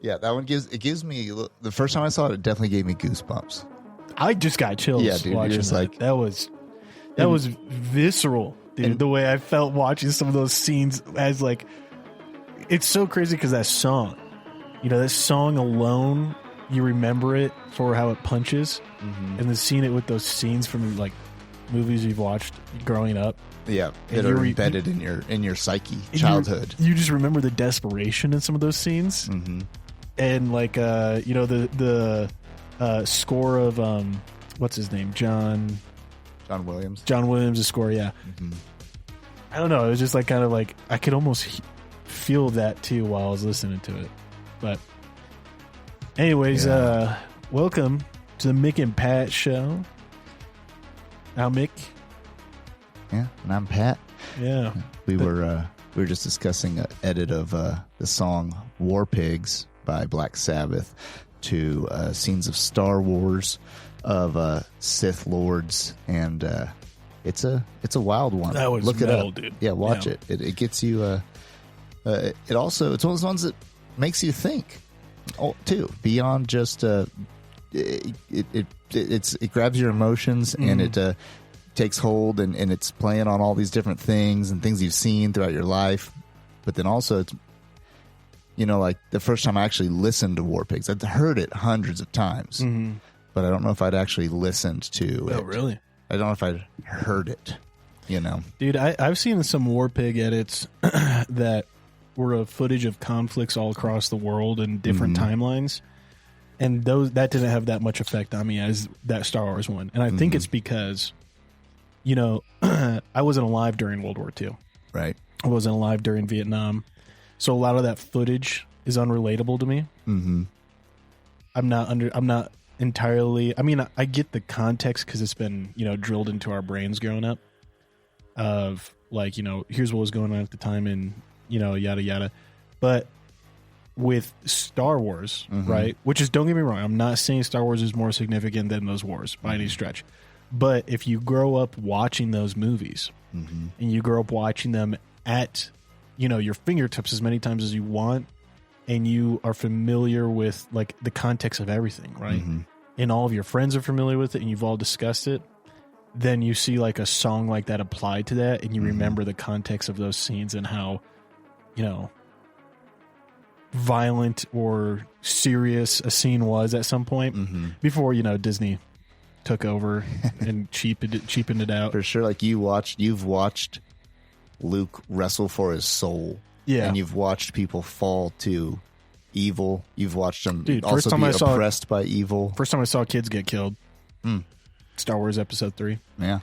Yeah, that one gives me, the first time I saw it, it definitely gave me goosebumps. I just got chills. Yeah, dude, watching you're just that. like, that was visceral, dude. And the way I felt watching some of those scenes, as like, it's so crazy because that song, that song alone, you remember it for how it punches, and then seeing it with those scenes from like movies you've watched growing up. Yeah, that are embedded in your psyche, childhood. You just remember the desperation in some of those scenes, and like the score of what's his name, John Williams. John Williams' score, yeah. I don't know. It was just like kind of like I could almost feel that too while I was listening to it. But anyways, welcome to the Mick and Pat show. I'm Mick. Yeah, and I'm Pat. Yeah, we were just discussing an edit of the song "War Pigs" by Black Sabbath to scenes of Star Wars, of Sith Lords, and it's a wild one. That was Look metal, it up, dude. Yeah, watch it. It gets you. It also, it's one of those ones that makes you think, too, beyond just it grabs your emotions and it takes hold and it's playing on all these different things and things you've seen throughout your life. But then also it's, like the first time I actually listened to War Pigs, I'd heard it hundreds of times, but I don't know if I'd actually listened to it. Oh, really? I don't know if I'd heard it, Dude, I've seen some War Pig edits that were of footage of conflicts all across the world in different timelines. And that didn't have that much effect on me as that Star Wars one. And I think it's because, I wasn't alive during World War II. Right. I wasn't alive during Vietnam. So a lot of that footage is unrelatable to me. Mm-hmm. I'm not entirely, I get the context because it's been, drilled into our brains growing up of like, here's what was going on at the time and, yada, yada. But with Star Wars, right? Which is, don't get me wrong, I'm not saying Star Wars is more significant than those wars by any stretch. But if you grow up watching those movies and you grow up watching them at, your fingertips as many times as you want, and you are familiar with like the context of everything, right? And all of your friends are familiar with it and you've all discussed it, then you see like a song like that applied to that and you remember the context of those scenes and how, violent or serious a scene was at some point before, Disney took over and cheapened it out. For sure. Like you've watched Luke wrestle for his soul. Yeah. And you've watched people fall to evil. You've watched them also be oppressed by evil. First time I saw kids get killed. Star Wars Episode 3. Yeah.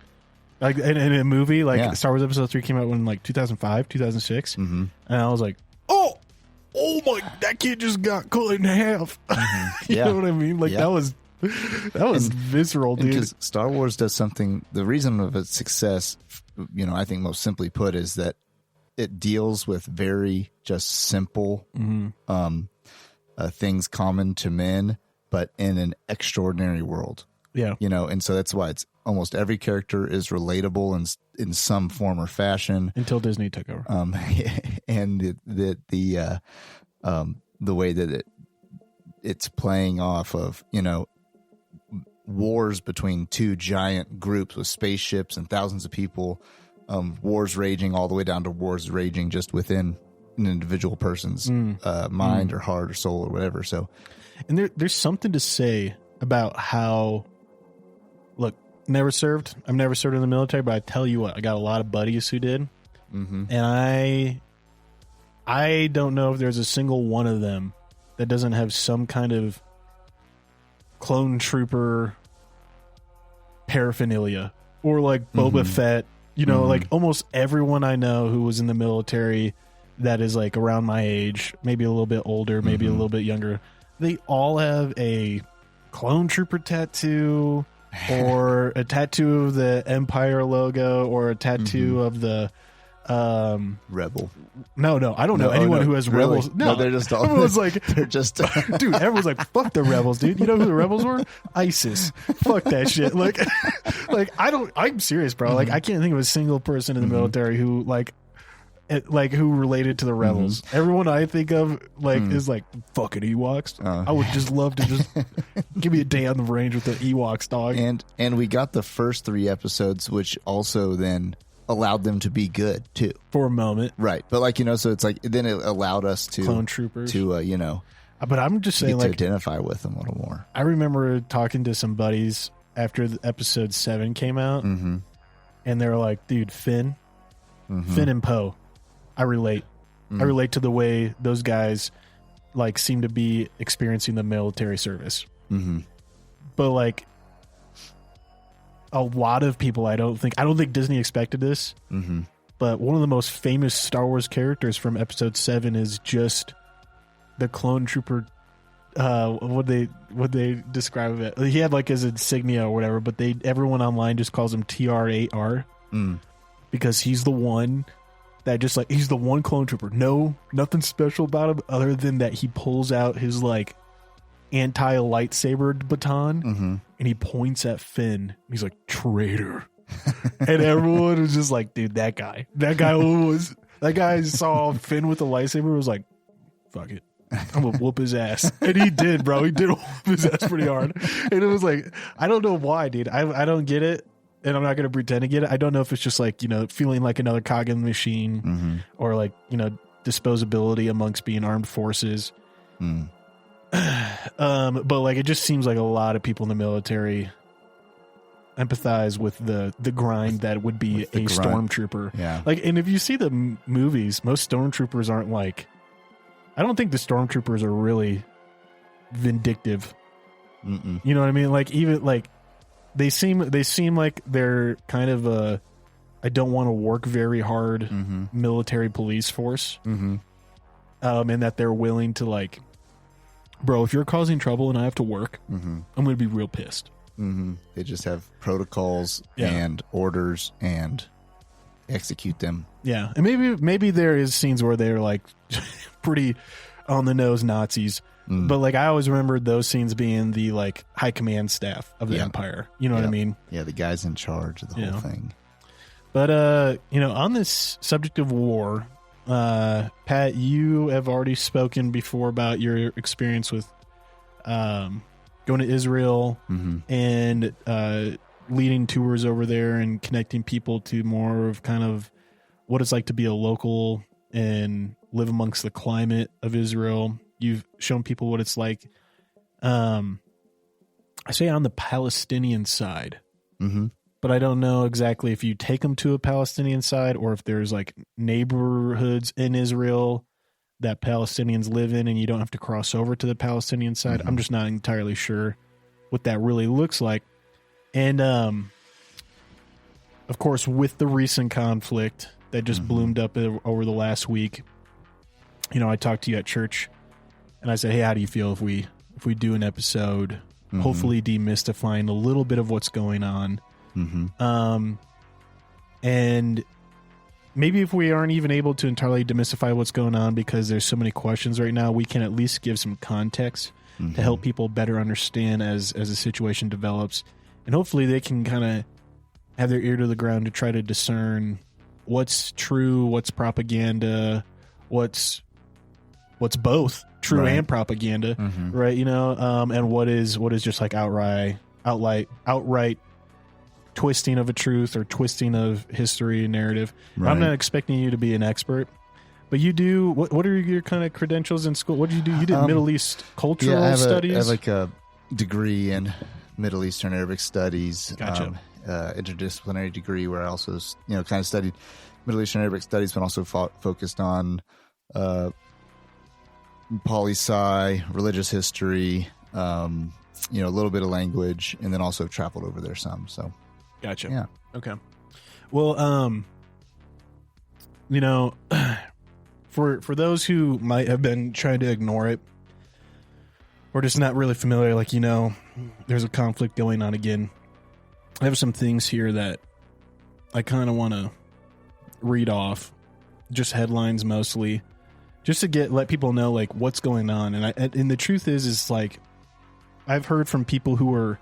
Like in a movie, Star Wars Episode 3 came out in like 2005, 2006. And I was like, oh my, that kid just got cut in half. You know what I mean? Like that was visceral, dude. Because Star Wars does something, the reason of its success, I think most simply put, is that it deals with very just simple things common to men, but in an extraordinary world. Yeah. And so that's why it's almost every character is relatable in some form or fashion. Until Disney took over. And the way that it's playing off of, wars between two giant groups with spaceships and thousands of people, wars raging all the way down to wars raging just within an individual person's mind or heart or soul or whatever. So, and there's something to say about how, look, I've never served in the military, but I tell you what, I got a lot of buddies who did. And I don't know if there's a single one of them that doesn't have some kind of clone trooper paraphernalia or like Boba Fett, like almost everyone I know who was in the military that is like around my age, maybe a little bit older, maybe a little bit younger, they all have a clone trooper tattoo or a tattoo of the Empire logo or a tattoo of the Rebel. No, I don't know anyone who has really? Rebels. No, they're just all. Everyone's like, they're just. Dude, everyone's like, fuck the Rebels, dude. You know who the Rebels were? ISIS. Fuck that shit. Like I'm serious, bro. Like I can't think of a single person in the military who like like who related to the rebels. Everyone I think of like is like fucking Ewoks. I would just love to just give me a day on the range with the Ewoks, dog. And we got the first 3 episodes, which also then allowed them to be good too for a moment, right? But like so it's like then it allowed us to clone troopers to But I'm just saying, like, to identify with them a little more. I remember talking to some buddies after episode 7 came out, and they were like, "Dude, Finn and Poe, I relate. I relate to the way those guys like seem to be experiencing the military service." But like a lot of people, I don't think Disney expected this. But one of the most famous Star Wars characters from episode 7 is just the clone trooper. What they describe it? He had like his insignia or whatever, but everyone online just calls him TR8R because he's the one that just like he's the one clone trooper. No, nothing special about him other than that he pulls out his like anti-lightsaber baton and he points at Finn. He's like, "Traitor." And everyone was just like, "Dude, that guy saw Finn with the lightsaber, was like, fuck it, I'm gonna whoop his ass." And he did, bro. He did whoop his ass pretty hard. And it was like, I don't know why, dude. I don't get it, and I'm not gonna pretend to get it. I don't know if it's just like feeling like another cog in the machine, or like disposability amongst being armed forces. But like it just seems like a lot of people in the military empathize with the grind that would be a stormtrooper. Yeah. Like, and if you see the movies, most stormtroopers aren't like. I don't think the stormtroopers are really vindictive. You know what I mean? Like even like they seem like they're kind of a I don't want to work very hard military police force. And that they're willing to like, bro, if you're causing trouble and I have to work, I'm going to be real pissed. They just have protocols and orders and execute them. Yeah, and maybe there is scenes where they're like pretty on the nose Nazis, but like I always remembered those scenes being the like high command staff of the Empire. You know what I mean? Yeah, the guys in charge of the whole thing. But on this subject of war, Pat, you have already spoken before about your experience with going to Israel and leading tours over there and connecting people to more of kind of what it's like to be a local and live amongst the climate of Israel. You've shown people what it's like. I say on the Palestinian side, but I don't know exactly if you take them to a Palestinian side or if there's like neighborhoods in Israel that Palestinians live in and you don't have to cross over to the Palestinian side. I'm just not entirely sure what that really looks like. And, of course, with the recent conflict that just bloomed up over the last week, I talked to you at church and I said, "Hey, how do you feel if we do an episode, hopefully demystifying a little bit of what's going on?" And maybe if we aren't even able to entirely demystify what's going on because there's so many questions right now, we can at least give some context to help people better understand as the situation develops. And hopefully they can kind of have their ear to the ground to try to discern what's true, what's propaganda, what's both true and propaganda, right? And what is just like outright twisting of a truth or twisting of history and narrative. Right. I'm not expecting you to be an expert, but you do. What are your kind of credentials in school? What did you do? You did Middle East cultural studies. I have like a degree in Middle Eastern Arabic studies. Gotcha. Interdisciplinary degree where I also kind of studied Middle Eastern Arabic studies, but also focused on poli-sci, religious history, a little bit of language, and then also traveled over there some. So. Gotcha. Yeah. Okay. Well, for those who might have been trying to ignore it or just not really familiar, like, there's a conflict going on again. I have some things here that I kind of want to read off, just headlines mostly, just to let people know like what's going on. And the truth is like, I've heard from people who are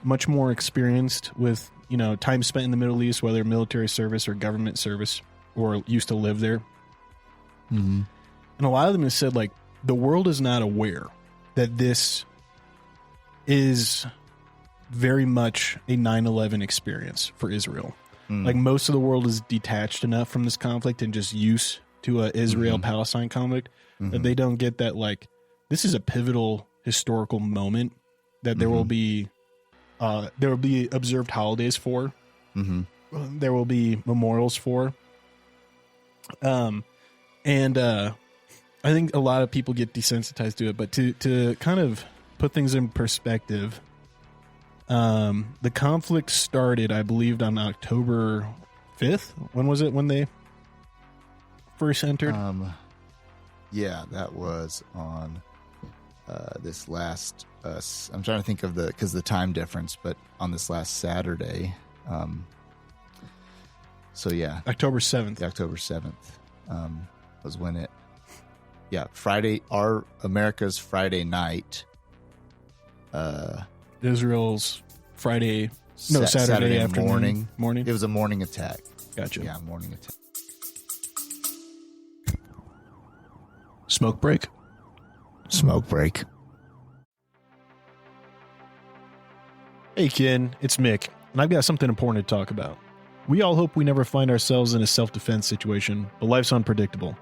much more experienced with, time spent in the Middle East, whether military service or government service, or used to live there. And a lot of them have said, like, the world is not aware that this is very much a 9/11 experience for Israel. Like, most of the world is detached enough from this conflict and just used to a Israel-Palestine conflict that they don't get that, like, this is a pivotal historical moment that there will be observed holidays for. There will be memorials for. I think a lot of people get desensitized to it, but to kind of put things in perspective, the conflict started, I believe, on October 5th. When was it when they first entered? Yeah, that was on this last, I'm trying to think of because the time difference, but on this last Saturday. So yeah. October 7th. October 7th was when it, Friday, America's Friday night. Israel's Saturday afternoon. Morning. It was a morning attack. Gotcha. Yeah, morning attack. Smoke break. Smoke break. Hey, Ken, it's Mick, and I've got something important to talk about. We all hope we never find ourselves in a self-defense situation, but life's unpredictable.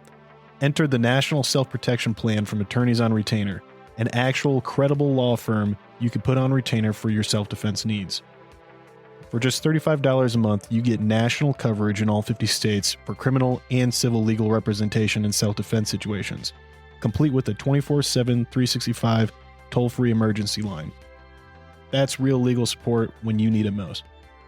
Enter the National Self-Protection Plan from Attorneys on Retainer, an actual credible law firm you can put on retainer for your self-defense needs. For just $35 a month, you get national coverage in all 50 states for criminal and civil legal representation in self-defense situations, complete with a 24/7, 365 toll-free emergency line. That's real legal support when you need it most.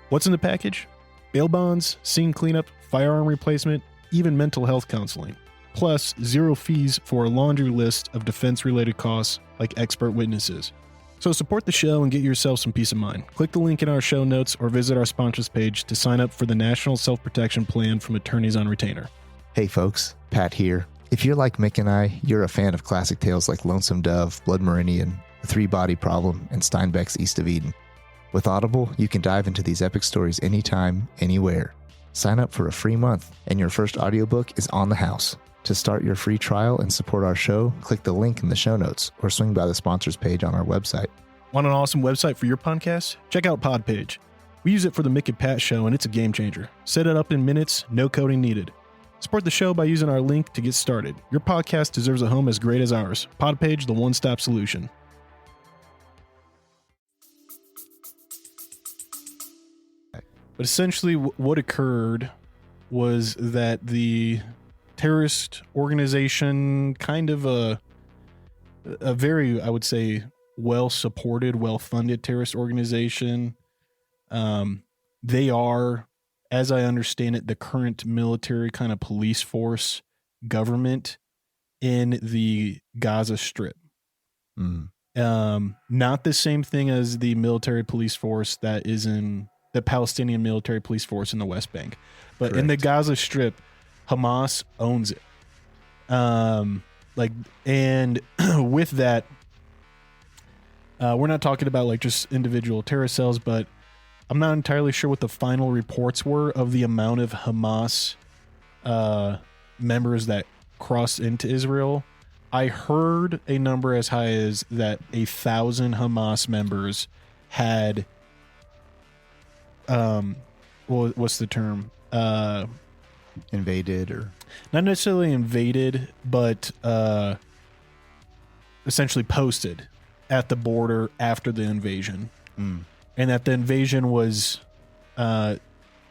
What's in the package? Bail bonds, scene cleanup, firearm replacement, even mental health counseling. Plus, 0 fees for a laundry list of defense-related costs like expert witnesses. So support the show and get yourself some peace of mind. Click the link in our show notes or visit our sponsors page to sign up for the National Self-Protection Plan from Attorneys on Retainer. Hey folks, Pat here. If you're like Mick and I, you're a fan of classic tales like Lonesome Dove, Blood Meridian, The Three-Body Problem, and Steinbeck's East of Eden. With Audible, you can dive into these epic stories anytime, anywhere. Sign up for a free month, and your first audiobook is on the house. To start your free trial and support our show, click the link in the show notes or swing by the sponsors page on our website. Want an awesome website for your podcast? Check out Podpage. We use it for the Mick Pat show, and it's a game changer. Set it up in minutes, no coding needed. Support the show by using our link to get started. Your podcast deserves a home as great as ours. Podpage, the one-stop solution. But essentially what occurred was that the terrorist organization, kind of a very, I would say, well-supported, well-funded terrorist organization. They are, as I understand it, the current military kind of police force government in the Gaza Strip. Not the same thing as the military police force that is in the Palestinian military police force in the West Bank. But correct. In the Gaza Strip, Hamas owns it. And with that, we're not talking about like just individual terrorist cells, but I'm not entirely sure what the final reports were of the amount of Hamas members that crossed into Israel. I heard a number as high as that 1,000 Hamas members had what's the term? Invaded, or not necessarily invaded, but essentially posted at the border after the invasion. And that the invasion was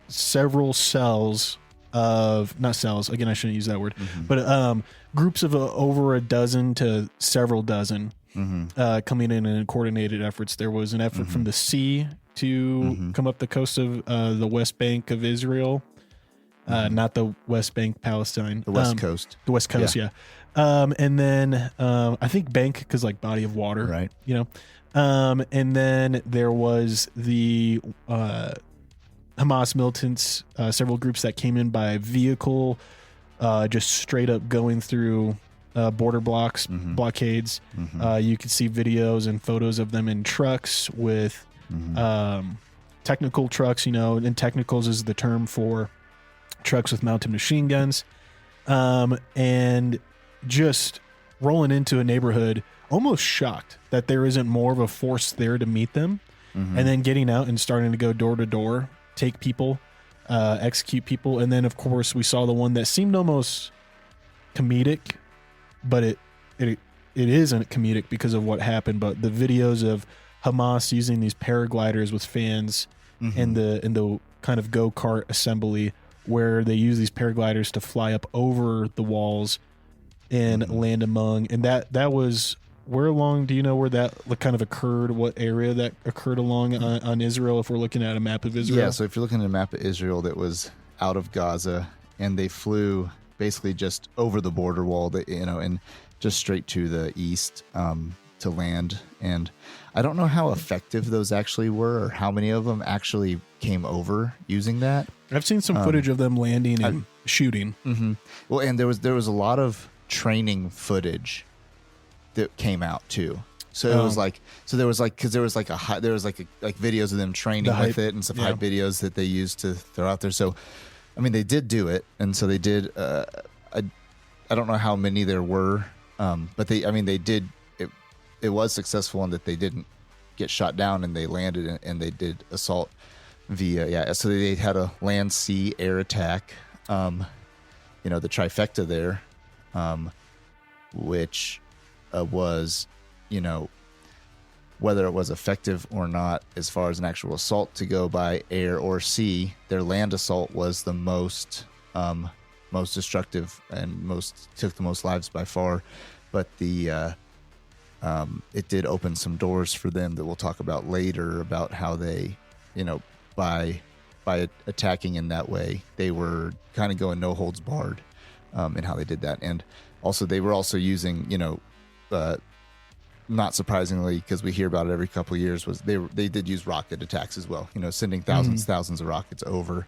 several cells of, not cells, again, I shouldn't use that word, but groups of over a dozen to several dozen coming in coordinated efforts. There was an effort from the sea to come up the coast of the West Bank of Israel, not the West Bank, Palestine. The West Coast. The West Coast, yeah. And then I think bank, because like body of water, right? You know. And then there was the Hamas militants, several groups that came in by vehicle, just straight up going through border blocks, blockades. You could see videos and photos of them in trucks with technical trucks, you know, and technicals is the term for trucks with mounted machine guns. and just rolling into a neighborhood, almost shocked that there isn't more of a force there to meet them, and then getting out and starting to go door to door, take people, execute people. And then, of course, we saw the one that seemed almost comedic, but it isn't comedic because of what happened. But the videos of Hamas using these paragliders with fans in the kind of go-kart assembly, where they use these paragliders to fly up over the walls and land among. And that was, where along, do you know where that kind of occurred? What area that occurred along on Israel, if we're looking at a map of Israel? Yeah, so if you're looking at a map of Israel that was out of Gaza, and they flew basically just over the border wall, and just straight to the east to land. And I don't know how effective those actually were, or how many of them actually came over using that. I've seen some footage of them landing and shooting. Well, and there was a lot of training footage that came out too. So it was like, because there was videos of them training with it and stuff, hype videos that they used to throw out there. So, I mean, they did do it, and so they did. I don't know how many there were, but they did. It was successful in that they didn't get shot down, and they landed and they did assault via So they had a land, sea, air attack. The trifecta there, which was, whether it was effective or not as far as an actual assault to go by air or sea, their land assault was the most destructive and took the most lives by far. But it did open some doors for them that we'll talk about later, about how they, by attacking in that way, they were kind of going no holds barred in how they did that. And also they were also using, not surprisingly, because we hear about it every couple of years, was they did use rocket attacks as well, sending thousands of rockets over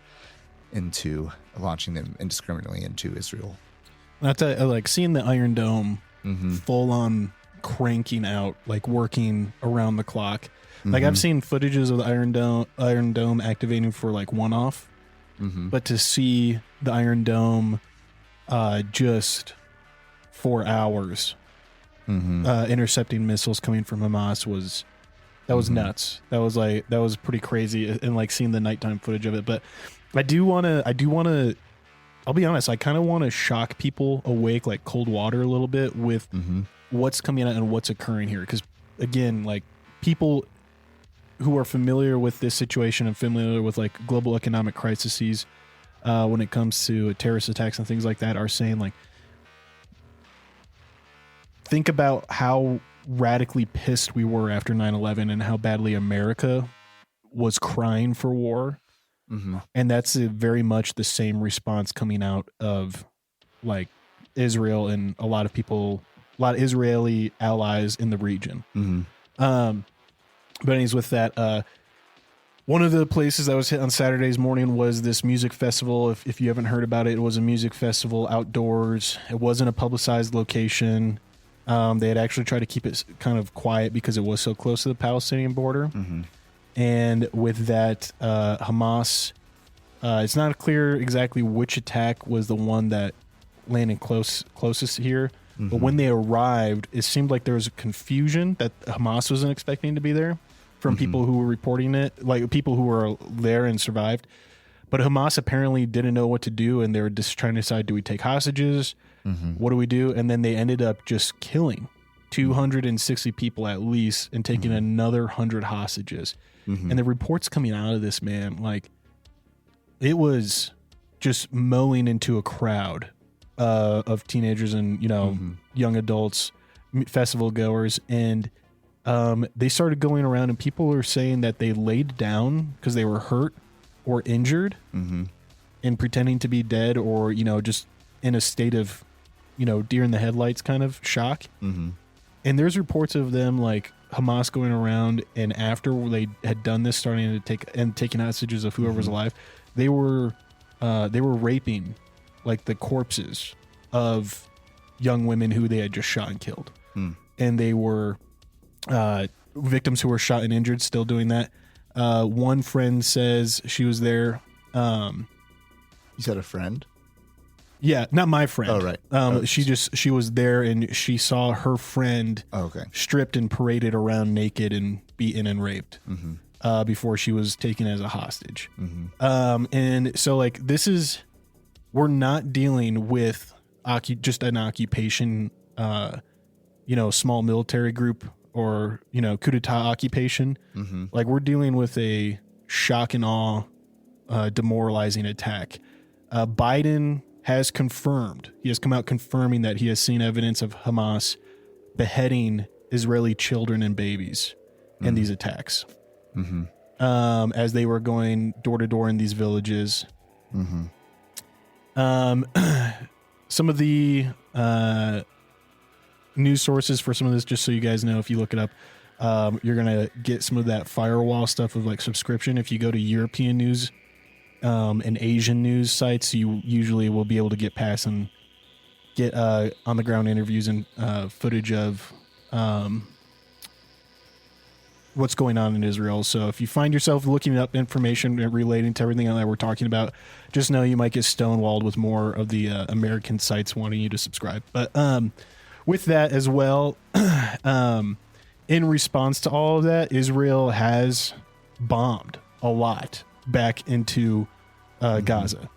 into launching them indiscriminately into Israel. That's like seeing the Iron Dome full on cranking out, like working around the clock. Like I've seen footages of the Iron Dome activating for like one-off, but to see the Iron Dome just for hours intercepting missiles coming from Hamas was nuts. That was pretty crazy, and like seeing the nighttime footage of it. But I do want to I'll be honest, I kind of want to shock people awake like cold water a little bit with what's coming out and what's occurring here, because again, like, people who are familiar with this situation and familiar with like global economic crises when it comes to terrorist attacks and things like that are saying, like, think about how radically pissed we were after 9/11 and how badly America was crying for war. And that's very much the same response coming out of like Israel and a lot of Israeli allies in the region. But anyways, with that, one of the places I was hit on Saturday's morning was this music festival. If you haven't heard about it, it was a music festival outdoors. It wasn't a publicized location. They had actually tried to keep it kind of quiet because it was so close to the Palestinian border. And with that, Hamas, it's not clear exactly which attack was the one that landed closest here. But when they arrived, it seemed like there was a confusion that Hamas wasn't expecting to be there from people who were reporting it, like people who were there and survived. But Hamas apparently didn't know what to do, and they were just trying to decide, do we take hostages? What do we do? And then they ended up just killing 260 people at least and taking another 100 hostages. And the reports coming out of this, man, like, it was just mowing into a crowd of teenagers and, young adults, festival goers. And they started going around, and people were saying that they laid down because they were hurt or injured and pretending to be dead, or, just in a state of, deer in the headlights kind of shock. And there's reports of them, like, Hamas going around, and after they had done this, starting to taking hostages of whoever was alive, they were raping, like, the corpses of young women who they had just shot and killed. And they were victims who were shot and injured, still doing that. One friend says she was there. You said a friend? Yeah, not my friend. Oh, right. She was there and she saw her friend stripped and paraded around naked and beaten and raped before she was taken as a hostage. And so like we're not dealing with just an occupation, small military group or, coup d'etat occupation. Like we're dealing with a shock and awe, demoralizing attack. Biden has confirmed, he has come out confirming that he has seen evidence of Hamas beheading Israeli children and babies in these attacks. As they were going door to door in these villages. Some of the news sources for some of this, just so you guys know, if you look it up, you're going to get some of that firewall stuff of like subscription. If you go to European news and Asian news sites, you usually will be able to get past and get on the ground interviews and footage of what's going on in Israel. So if you find yourself looking up information relating to everything that we're talking about, just know you might get stonewalled with more of the American sites wanting you to subscribe. But with that as well, in response to all of that, Israel has bombed a lot back into Gaza.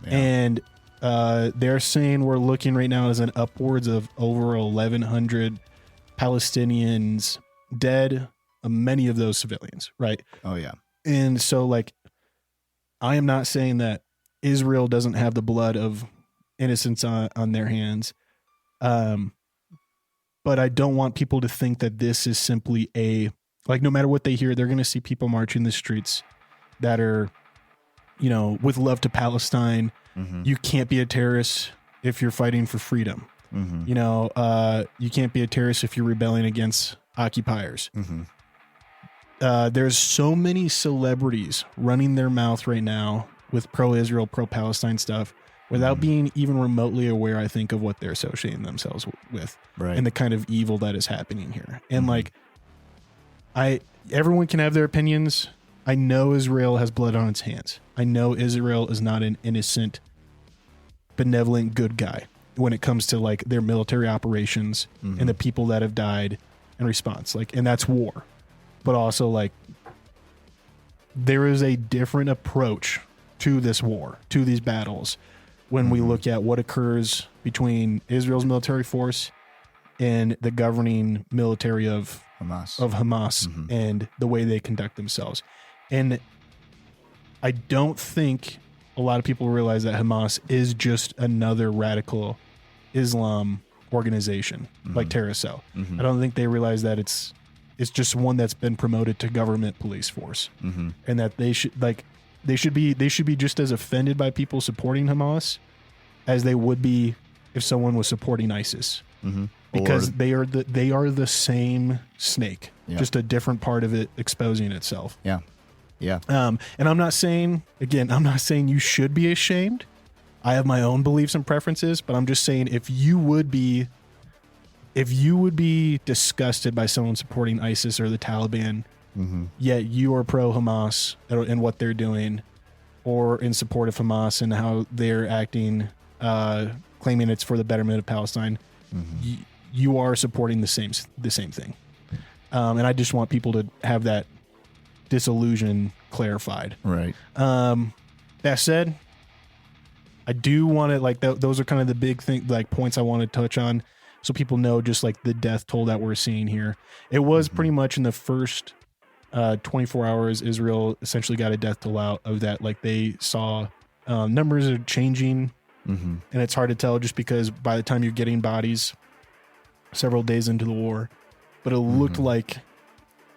And they're saying we're looking right now as an upwards of over 1,100 Palestinians dead, many of those civilians, right? Oh, yeah. And so, like, I am not saying that Israel doesn't have the blood of innocents on their hands, but I don't want people to think that this is simply no matter what they hear, they're going to see people marching the streets that are, with love to Palestine. You can't be a terrorist if you're fighting for freedom. You can't be a terrorist if you're rebelling against occupiers. There's so many celebrities running their mouth right now with pro-Israel, pro-Palestine stuff without being even remotely aware, I think, of what they're associating themselves with and the kind of evil that is happening here. And everyone can have their opinions. I know Israel has blood on its hands. I know Israel is not an innocent, benevolent, good guy when it comes to like their military operations and the people that have died in response. And that's war. But also like there is a different approach to this war, to these battles, when we look at what occurs between Israel's military force and the governing military of Hamas and the way they conduct themselves. And I don't think a lot of people realize that Hamas is just another radical Islam organization like terrorist cell. I don't think they realize that it's just one that's been promoted to government police force, and that they should be just as offended by people supporting Hamas as they would be if someone was supporting ISIS, because they are the same snake, just a different part of it exposing itself. And I'm not saying you should be ashamed. I have my own beliefs and preferences, but I'm just saying if you would be disgusted by someone supporting ISIS or the Taliban, yet you are pro Hamas and what they're doing, or in support of Hamas and how they're acting, claiming it's for the betterment of Palestine, you are supporting the same thing. And I just want people to have that disillusion clarified. Right. That said, I do want to those are kind of the big points I want to touch on, so people know just like the death toll that we're seeing here. It was pretty much in the first 24 hours, Israel essentially got a death toll out of that. Like they saw numbers are changing, and it's hard to tell just because by the time you're getting bodies several days into the war, but it looked like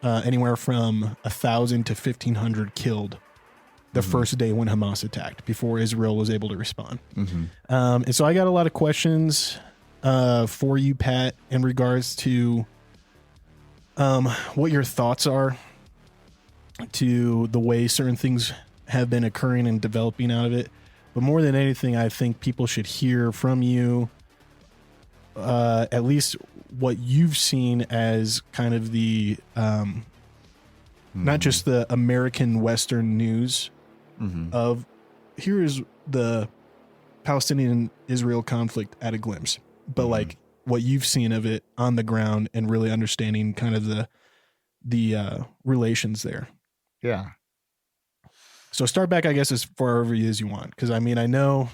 anywhere from 1,000 to 1,500 killed the first day when Hamas attacked before Israel was able to respond. And so I got a lot of questions for you, Pat, in regards to what your thoughts are to the way certain things have been occurring and developing out of it. But more than anything, I think people should hear from you at least what you've seen as kind of the not just the American Western news of here is the Palestinian-Israel conflict at a glimpse, but like what you've seen of it on the ground and really understanding kind of the relations there. Yeah. So start back, I guess, as far over as you want, because I mean, I know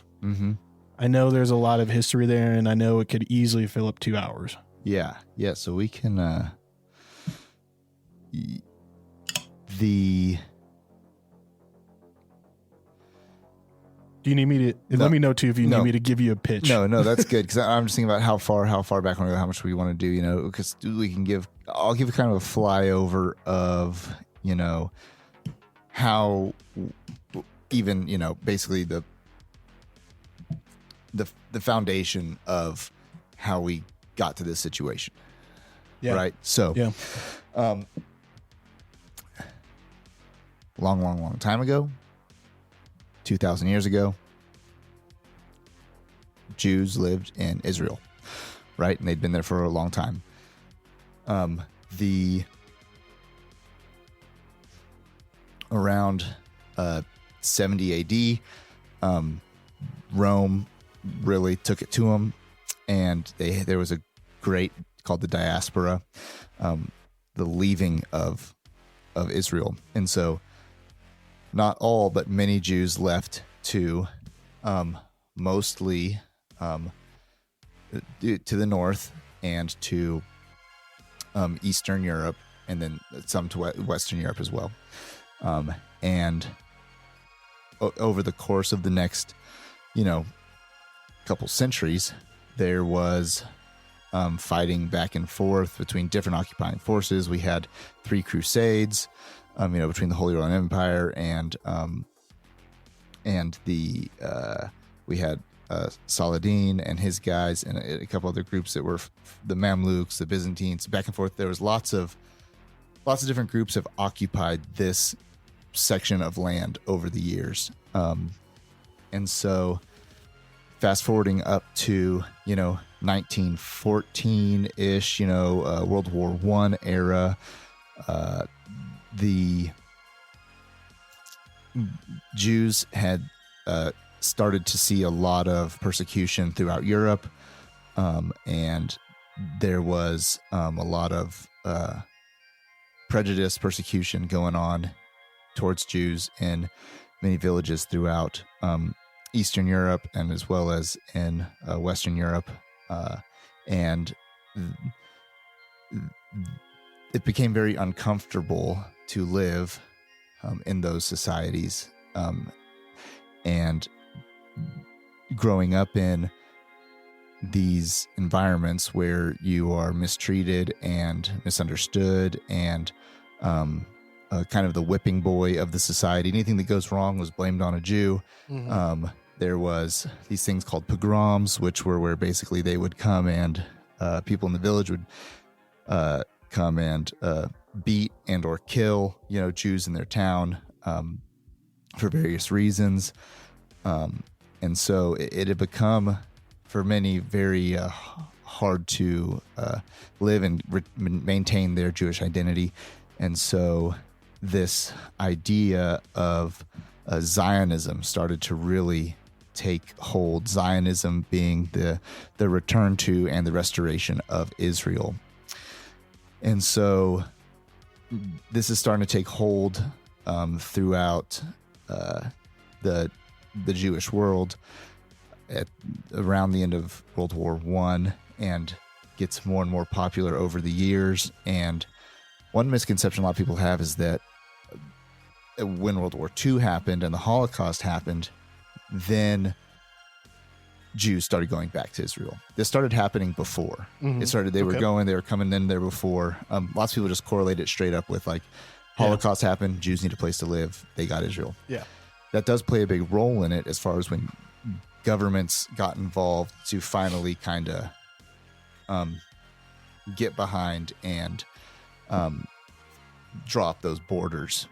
there's a lot of history there, and I know it could easily fill up 2 hours. Yeah. So we can. Do you need me to? Let me know too if you need me to give you a pitch. No, that's good, because I'm just thinking about how far back on how much we want to do. Because we can give. I'll give kind of a flyover of how even basically the foundation of how we got to this situation. Yeah. Right. So. Yeah. Long time ago, 2,000 years ago, Jews lived in Israel, right? And they'd been there for a long time. Around 70 AD, Rome really took it to them, and there was a great called the diaspora, the leaving of Israel, and so. Not all, but many Jews left to mostly to the north and to Eastern Europe, and then some to Western Europe as well. And over the course of the next, couple centuries, there was fighting back and forth between different occupying forces. We had 3 crusades. Between the Holy Roman Empire and we had Saladin and his guys and a couple other groups that were the Mamluks, the Byzantines, back and forth. There was lots of different groups have occupied this section of land over the years, and so fast forwarding up to 1914 ish, World War I era. The Jews had started to see a lot of persecution throughout Europe, and there was a lot of prejudice, persecution going on towards Jews in many villages throughout Eastern Europe and as well as in Western Europe, and it became very uncomfortable to live in those societies, and growing up in these environments where you are mistreated and misunderstood and kind of the whipping boy of the society. Anything that goes wrong was blamed on a Jew. There was these things called pogroms, which were where basically they would come and people in the village would come and beat and or kill Jews in their town for various reasons, and so it had become for many very hard to live and maintain their Jewish identity. And so this idea of Zionism started to really take hold, Zionism being the return to and the restoration of Israel. And so this is starting to take hold throughout the Jewish world at around the end of World War I, and gets more and more popular over the years. And one misconception a lot of people have is that when World War II happened and the Holocaust happened, then Jews started going back to Israel. This started happening before. They were coming in there before. Lots of people just correlate it straight up with like Holocaust happened, Jews need a place to live, they got Israel. Yeah. That does play a big role in it as far as when governments got involved to finally kind of get behind and draw up those borders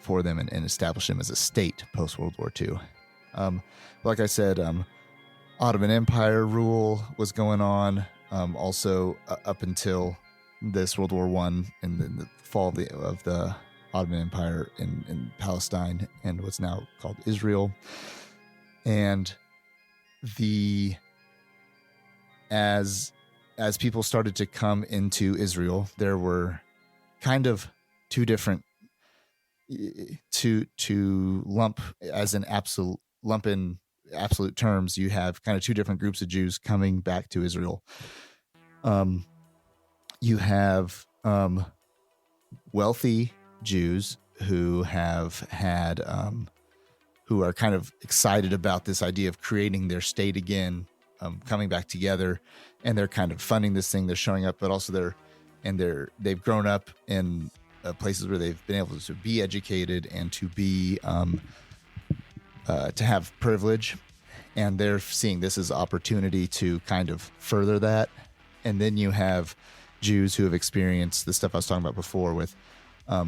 for them and establish them as a state post World War II. Like I said, Ottoman Empire rule was going on also up until this World War I and then the fall of the Ottoman Empire in Palestine and what's now called Israel. And as people started to come into Israel, there were kind of two different, to lump as an absolute lump in absolute terms, you have kind of two different groups of Jews coming back to Israel. You have wealthy Jews who have had who are kind of excited about this idea of creating their state again, coming back together, and they're kind of funding this thing. They're showing up, but also they've grown up in places where they've been able to be educated and to be to have privilege, and they're seeing this as opportunity to kind of further that. And then you have Jews who have experienced the stuff I was talking about before with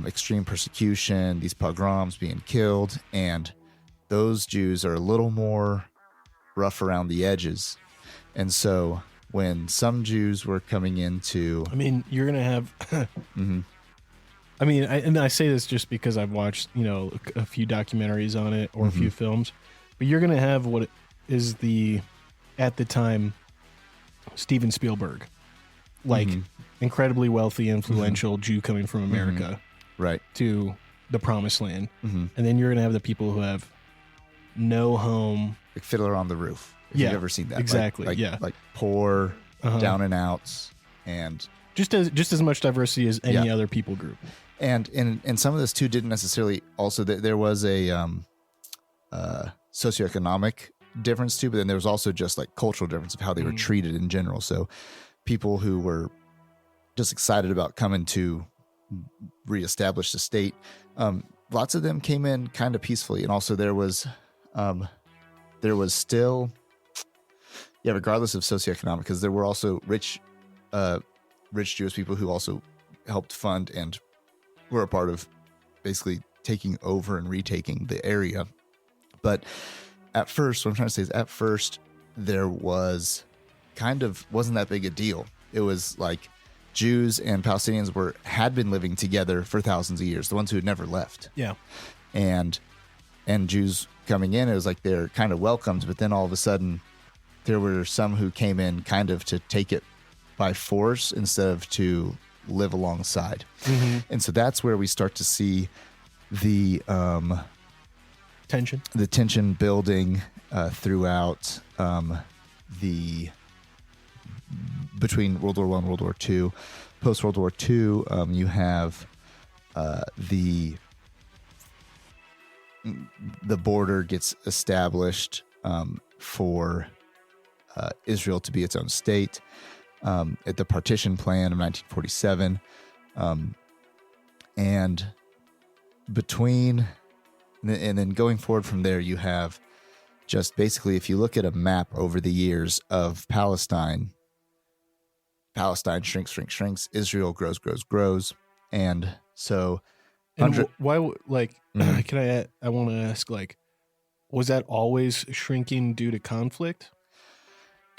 extreme persecution, these pogroms, being killed, and those Jews are a little more rough around the edges. And so when some Jews were coming into... I mean, you're going to have... mm-hmm. I mean, I say this just because I've watched, a few documentaries on it or a few films, but you're going to have what is at the time, Steven Spielberg, like incredibly wealthy, influential Jew coming from America, right, to the promised land. And then you're going to have the people who have no home. Like Fiddler on the Roof. If you've ever seen that. Exactly. Like poor, down and outs, and just as much diversity as any other people group. And some of this too didn't necessarily also there was a socioeconomic difference too, but then there was also just like cultural difference of how they were treated in general. So people who were just excited about coming to reestablish the state, lots of them came in kind of peacefully, and also there was still, regardless of socioeconomic, because there were also rich Jewish people who also helped fund and were a part of basically taking over and retaking the area. But at first, what I'm trying to say is at first there was wasn't that big a deal. It was like Jews and Palestinians had been living together for thousands of years, the ones who had never left. Yeah. And Jews coming in, it was like they're kind of welcomed, but then all of a sudden there were some who came in kind of to take it by force instead of to live alongside. And so that's where we start to see the tension building throughout between World War I and World War II. Post World War II, you have the border gets established for Israel to be its own state at the partition plan of 1947, and then going forward from there, you have just basically, if you look at a map over the years of Palestine shrinks, Israel grows, and so. And why, like, I want to ask, like, was that always shrinking due to conflict?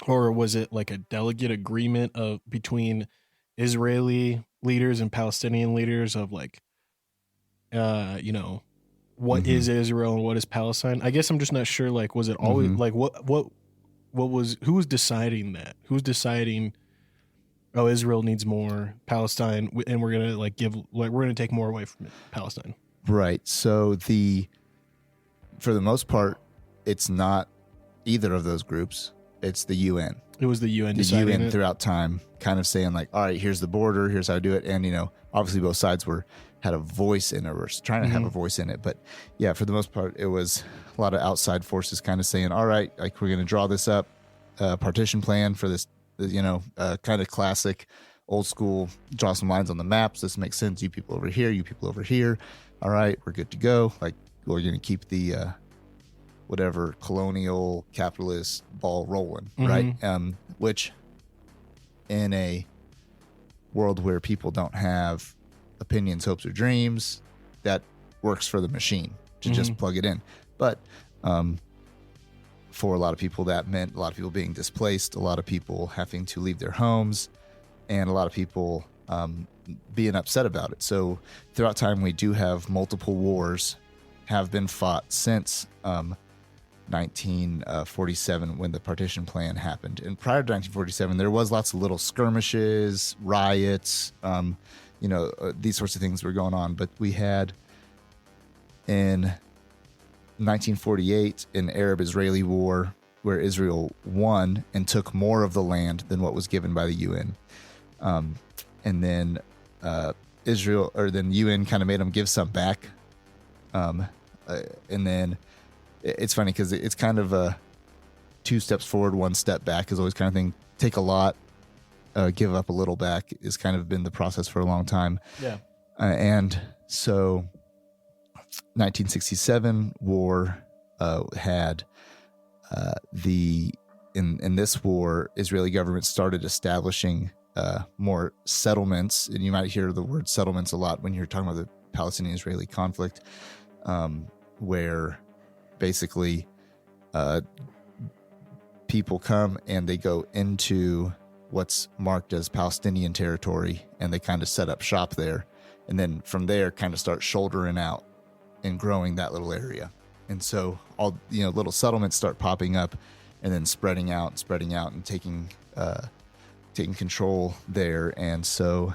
Or was it like a delegate agreement between Israeli leaders and Palestinian leaders of like, what is Israel and what is Palestine? I guess I'm just not sure. Like, was it always like who was deciding that? Who's deciding? Oh, Israel needs more Palestine, and we're gonna we're gonna take more away from Palestine. Right. So for the most part, it's not either of those groups. It's the UN. It was the UN deciding UN throughout time, kind of saying like, all right, here's the border, here's how to do it. And, obviously both sides had a voice in it, or trying to have a voice in it. But yeah, for the most part, it was a lot of outside forces kind of saying, all right, like we're going to draw this up, partition plan for this, kind of classic old school, draw some lines on the maps. This makes sense. You people over here, you people over here. All right, we're good to go. Like we're going to keep the, whatever colonial capitalist ball rolling, right? Which in a world where people don't have opinions, hopes, or dreams, that works for the machine to just plug it in. But for a lot of people, that meant a lot of people being displaced, a lot of people having to leave their homes, and a lot of people being upset about it. So throughout time, we do have multiple wars have been fought since 1947 when the partition plan happened. And prior to 1947, there was lots of little skirmishes, riots, these sorts of things were going on. But we had in 1948 an Arab-Israeli war where Israel won and took more of the land than what was given by the UN. And then then UN kind of made them give some back. And then it's funny because it's kind of a 2 steps forward, 1 step back is always kind of thing. Take a lot, give up a little back is kind of been the process for a long time. Yeah. And so 1967 war had in this war, Israeli government started establishing more settlements. And you might hear the word settlements a lot when you're talking about the Palestinian-Israeli conflict, where basically people come and they go into what's marked as Palestinian territory and they kind of set up shop there. And then from there kind of start shouldering out and growing that little area. And so all, little settlements start popping up and then spreading out and taking control there. And so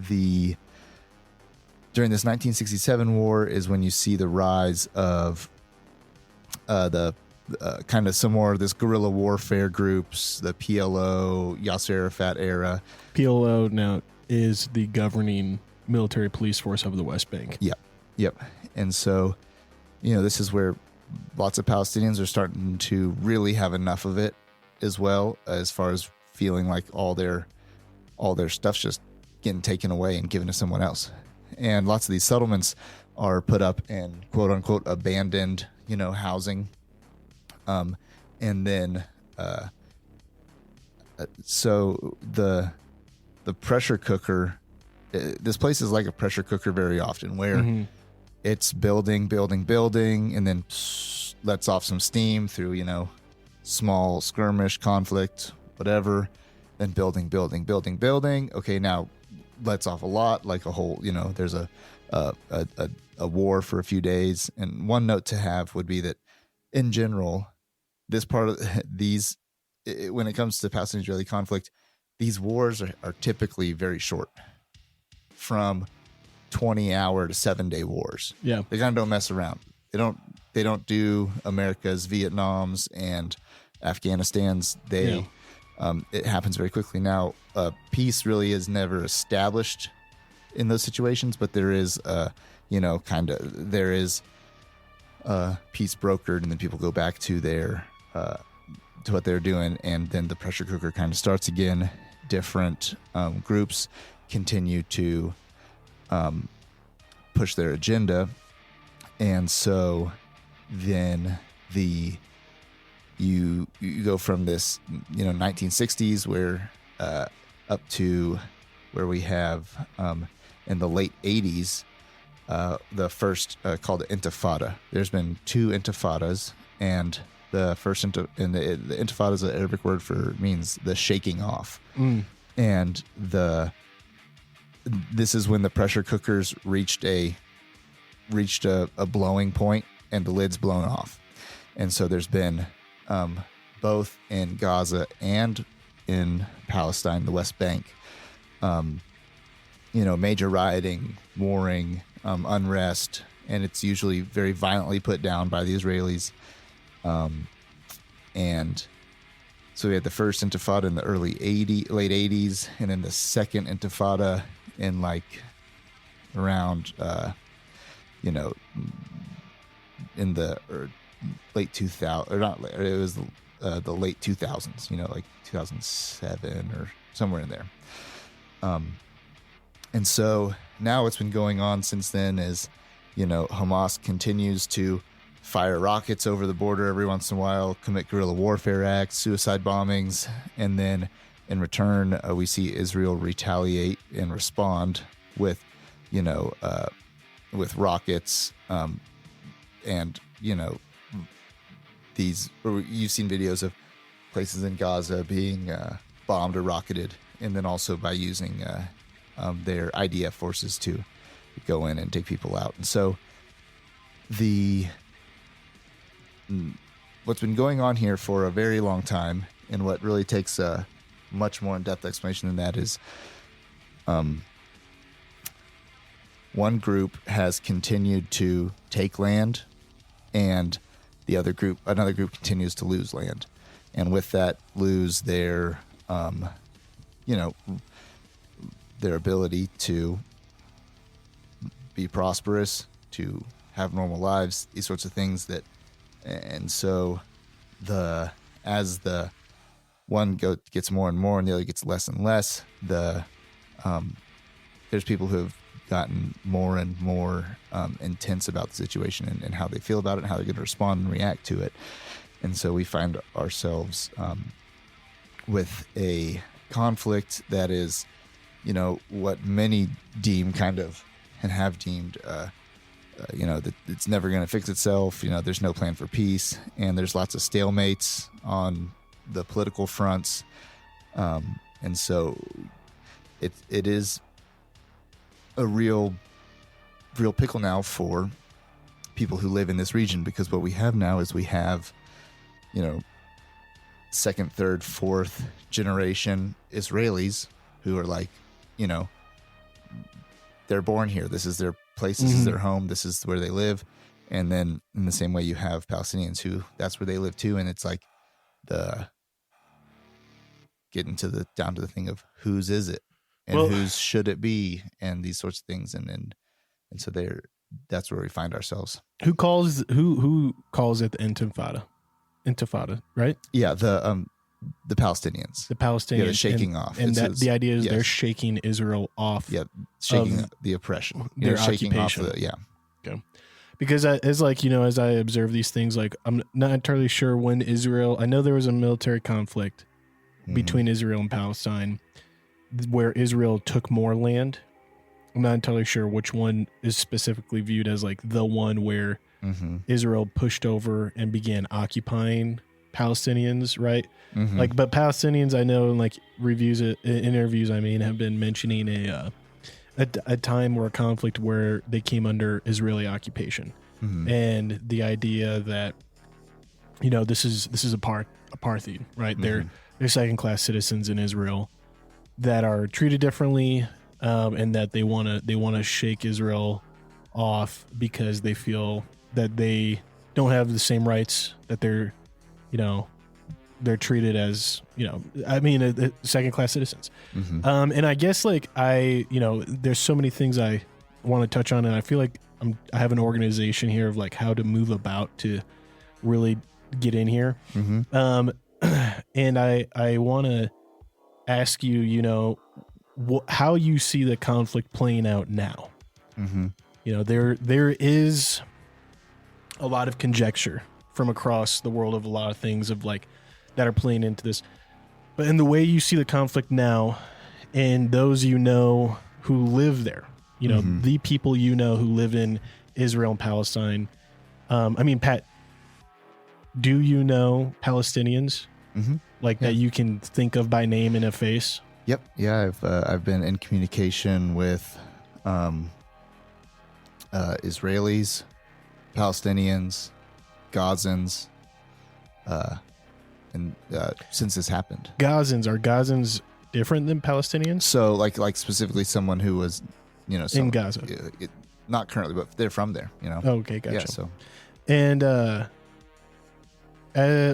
during this 1967 war is when you see the rise of the kind of some more of this guerrilla warfare groups, the PLO, Yasser Arafat era. PLO now is the governing military police force of the West Bank. Yep. And so, this is where lots of Palestinians are starting to really have enough of it as well, as far as feeling like all their stuff's just getting taken away and given to someone else. And lots of these settlements are put up in quote unquote abandoned, housing. And then, so the pressure cooker, this place is like a pressure cooker very often where it's building, and then lets off some steam through, small skirmish, conflict, whatever, then building. Okay, now lets off a lot, like a whole, there's a war for a few days. And one note to have would be that in general, this part of these, when it comes to Palestinian-Israeli conflict, these wars are typically very short, from 20-hour to 7-day wars. Yeah, they kind of don't mess around. They don't do America's, Vietnam's, and Afghanistan's. It happens very quickly. Now, peace really is never established in those situations, but there is, there is peace brokered, and then people go back to their to what they're doing, and then the pressure cooker kind of starts again. Different groups continue to push their agenda, and so then you go from this 1960s where up to where we have in the late 80s the first called the Intifada. There's been 2 Intifadas, and the first the Intifada is an Arabic word for means the shaking off. And this is when the pressure cookers reached a blowing point and the lid's blown off. And so there's been both in Gaza and in Palestine, the West Bank, major rioting, warring, unrest, and it's usually very violently put down by the Israelis. And so we had the first Intifada in the late 80s, and then the second Intifada in around in the late 2000, or not, it was the late 2000s, like 2007 or somewhere in there. And so now what's been going on since then is, Hamas continues to fire rockets over the border every once in a while, commit guerrilla warfare acts, suicide bombings, and then in return, we see Israel retaliate and respond with, with rockets, and you've seen videos of places in Gaza being bombed or rocketed, and then also by using their IDF forces to go in and take people out. And so what's been going on here for a very long time, and what really takes a much more in-depth explanation than that is, one group has continued to take land, and another group continues to lose land, and with that lose their, their ability to be prosperous, to have normal lives, these sorts of things and so as the one gets more and more and the other gets less and less, there's people who have gotten more and more intense about the situation and how they feel about it and how they're going to respond and react to it. And so we find ourselves with a conflict that is, what many deem kind of and have deemed that it's never going to fix itself. There's no plan for peace, and there's lots of stalemates on the political fronts, and so it is a real pickle now for people who live in this region, because what we have now is we have second, third, fourth generation Israelis who are like, they're born here. This is their place. This is their home. This is where they live. And then in the same way, you have Palestinians who that's where they live too. And it's like getting down to the thing of whose is it and whose should it be, and these sorts of things. And so that's where we find ourselves. Who calls it the Intifada, right? Yeah. The Palestinians. The Palestinians. Yeah, shaking off. And the idea is they're shaking Israel off. Yeah, shaking the oppression. Their shaking occupation. Off Okay. Because as I observe these things, like I'm not entirely sure when I know there was a military conflict between Israel and Palestine where Israel took more land. I'm not entirely sure which one is specifically viewed as like the one where Israel pushed over and began occupying Palestinians, right? But Palestinians, I know in like interviews, have been mentioning a time or a conflict where they came under Israeli occupation, and the idea that this is apartheid, right? They're second class citizens in Israel that are treated differently, and that they want to shake Israel off because they feel that they don't have the same rights, that they're treated as, second-class citizens. And I guess there's so many things I want to touch on, and I feel like I have an organization here of like how to move about to really get in here. And I want to ask you, how you see the conflict playing out now. There is a lot of conjecture from across the world of a lot of things of like that are playing into this, but in the way you see the conflict now, and those who live there, the people who live in Israel and Palestine. Pat, do you know Palestinians that you can think of by name and a face? Yep. Yeah, I've been in communication with Israelis, Palestinians, Gazans, and since this happened. Are Gazans different than Palestinians? So like specifically someone who was, in Gaza, not currently, but they're from there. Okay, gotcha. Yeah. So, and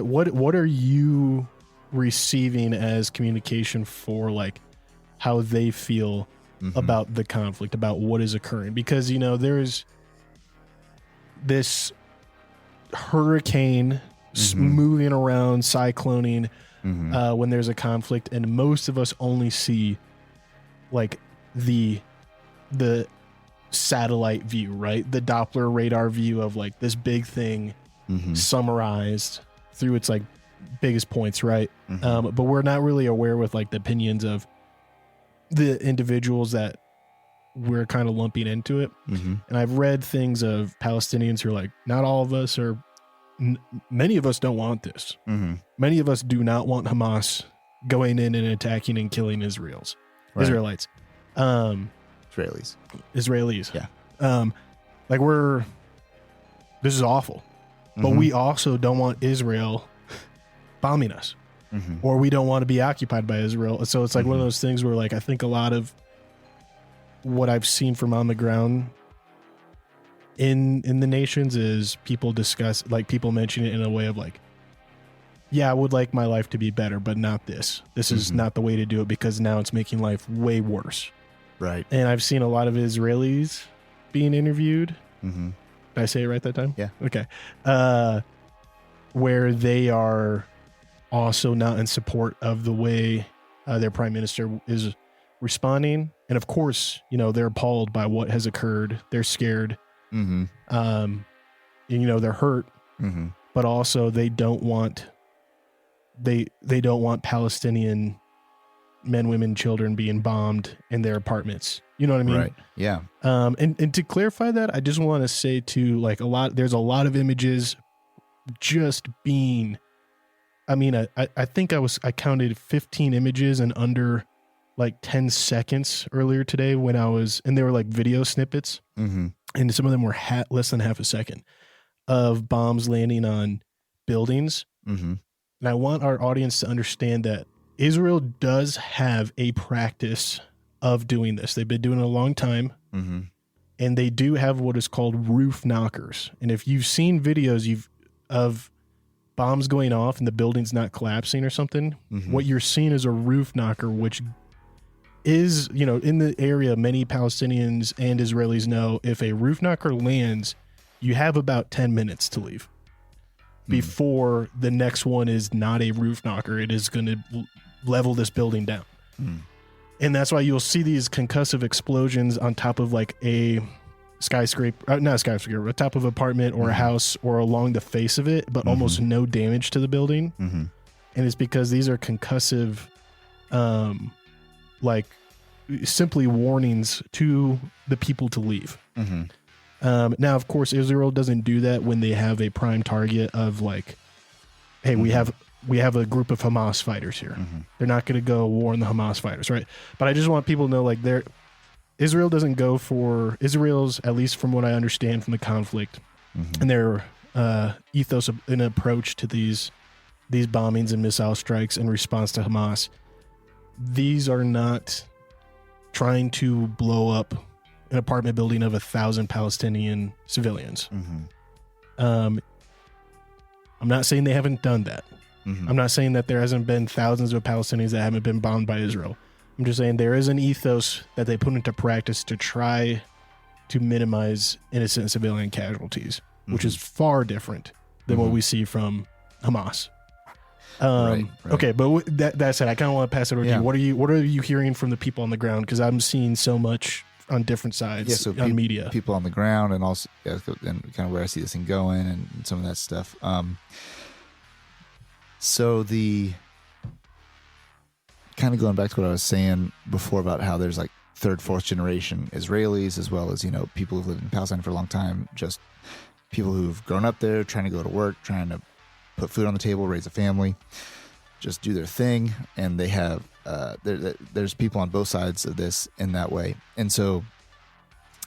what are you receiving as communication for like how they feel about the conflict, about what is occurring? Because there's this hurricane moving around, cycloning when there's a conflict, and most of us only see like the satellite view, right? The Doppler radar view of like this big thing summarized through its like biggest points, right? But we're not really aware with like the opinions of the individuals that we're kind of lumping into it. And I've read things of Palestinians who are like, not all of us are, many of us don't want this. Many of us do not want Hamas going in and attacking and killing Israelites. Israelis. Yeah. This is awful. but we also don't want Israel bombing us, or we don't want to be occupied by Israel. So it's like one of those things where, like, I think a lot of what I've seen from on the ground in the nations is people mention it in a way of like, yeah, I would like my life to be better, but not this. This is not the way to do it, because now it's making life way worse. Right. And I've seen a lot of Israelis being interviewed. Did I say it right that time? Yeah. Okay. Where they are also not in support of the way their prime minister is responding. And of course, they're appalled by what has occurred. They're scared. And, they're hurt, but also they don't want Palestinian men, women, children being bombed in their apartments. You know what I mean? Right. Yeah. And to clarify that, I just want to say too, like, there's a lot of images just being, I think I counted 15 images in under like 10 seconds earlier today and they were like video snippets, and some of them were less than half a second of bombs landing on buildings. And I want our audience to understand that Israel does have a practice of doing this. They've been doing it a long time, and they do have what is called roof knockers. And if you've seen videos of bombs going off and the building's not collapsing or something, what you're seeing is a roof knocker, which is, in the area, many Palestinians and Israelis know if a roof knocker lands, you have about 10 minutes to leave before the next one is not a roof knocker. It is going to level this building down. And that's why you'll see these concussive explosions on top of like a skyscraper, not a skyscraper, a top of an apartment or a house or along the face of it, but almost no damage to the building. And it's because these are concussive, like simply warnings to the people to leave. Now, of course, Israel doesn't do that when they have a prime target of like, hey, we have a group of Hamas fighters here. They're not going to go warn the Hamas fighters, right? But I just want people to know, like, Israel doesn't go for Israel's, at least from what I understand from the conflict and their ethos and approach to these bombings and missile strikes in response to Hamas. These are not trying to blow up an apartment building of 1,000 Palestinian civilians. I'm not saying they haven't done that. I'm not saying that there hasn't been thousands of Palestinians that haven't been bombed by Israel. I'm just saying there is an ethos that they put into practice to try to minimize innocent civilian casualties, which is far different than what we see from Hamas. Right. Okay, but that said, I kind of want to pass it over to you. What are you hearing from the people on the ground? Because I'm seeing so much on different sides on media. People on the ground, and also and kind of where I see this thing going, and some of that stuff. So the kind of going back to what I was saying before about how there's like third, fourth generation Israelis, as well as people who've lived in Palestine for a long time, just people who've grown up there, trying to go to work, trying to put food on the table, raise a family, just do their thing. And they have, there's people on both sides of this in that way. And so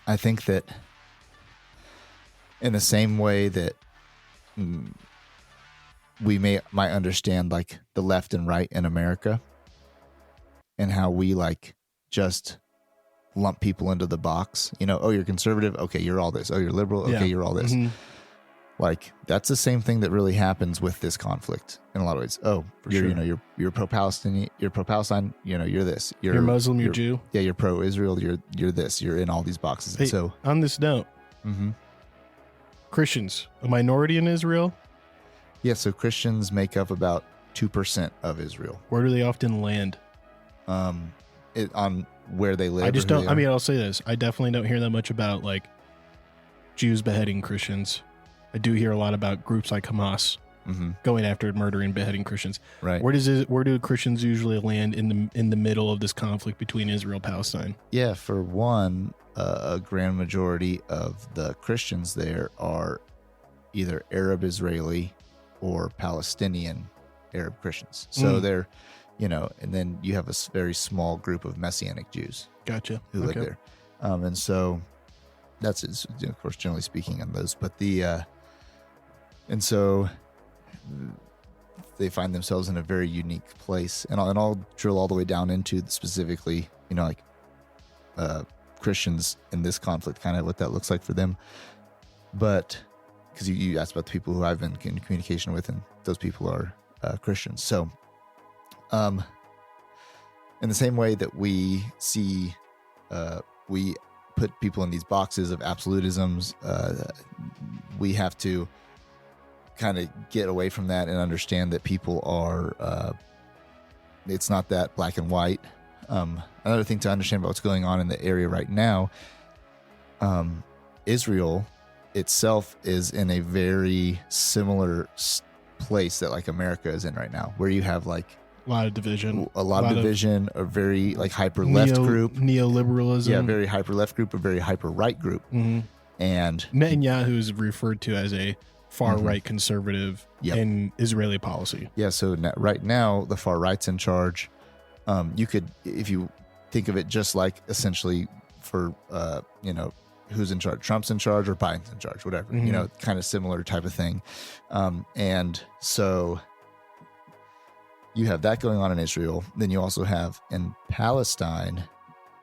I think that in the same way that we might understand like the left and right in America and how we like just lump people into the box, oh, you're conservative. Okay. You're all this. Oh, you're liberal. Okay. You're all this. Like that's the same thing that really happens with this conflict in a lot of ways. Oh, you're pro-Palestinian, you're pro-Palestine, you're this, you're Muslim, you're Jew. Yeah. You're pro-Israel. You're this, you're in all these boxes. Hey, and so on this note, Christians, a minority in Israel. Yeah. So Christians make up about 2% of Israel. Where do they often land? On where they live. I just don't, I'll say this. I definitely don't hear that much about like Jews beheading Christians. I do hear a lot about groups like Hamas going after and murdering, beheading Christians. Right. Where do Christians usually land in the middle of this conflict between Israel and Palestine? Yeah, for one, a grand majority of the Christians there are either Arab Israeli or Palestinian Arab Christians. So they're, and then you have a very small group of Messianic Jews. Gotcha. Who live there. And so that's, of course, generally speaking on those. But And so they find themselves in a very unique place. And I'll drill all the way down into specifically, like Christians in this conflict, kind of what that looks like for them. But because you asked about the people who I've been in communication with, and those people are Christians. So in the same way that we see, we put people in these boxes of absolutisms, we have to kind of get away from that and understand that people are, it's not that black and white. Another thing to understand about what's going on in the area right now, Israel itself is in a very similar place that like America is in right now, where you have like a lot of division, a very like hyper left group, neoliberalism. Yeah, very hyper left group, a very hyper right group. Mm-hmm. And Netanyahu is referred to as a far right conservative in Israeli policy. Yeah, so right now the far right's in charge. You could, if you think of it just like essentially for who's in charge, Trump's in charge or Biden's in charge, whatever, kind of similar type of thing. And so you have that going on in Israel. Then you also have in Palestine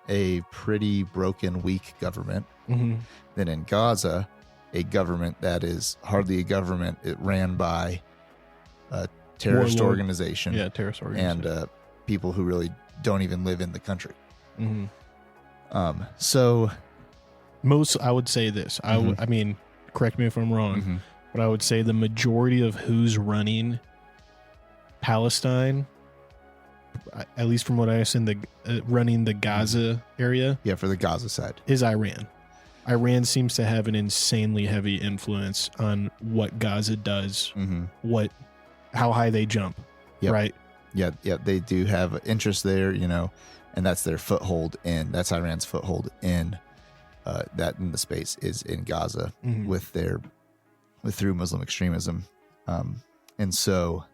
a pretty broken, weak government. Mm-hmm. Then in Gaza, a government that is hardly a government. It ran by a terrorist organization. Yeah, terrorist organization. And people who really don't even live in the country. Mm-hmm. So I would say this. I mean, correct me if I'm wrong, but I would say the majority of who's running Palestine, at least from what I understand, running the Gaza area. Yeah, for the Gaza side. Is Iran. Iran seems to have an insanely heavy influence on what Gaza does, how high they jump, right? Yeah, they do have interest there, and that's their foothold that's Iran's foothold in that in the space is in Gaza through Muslim extremism. And so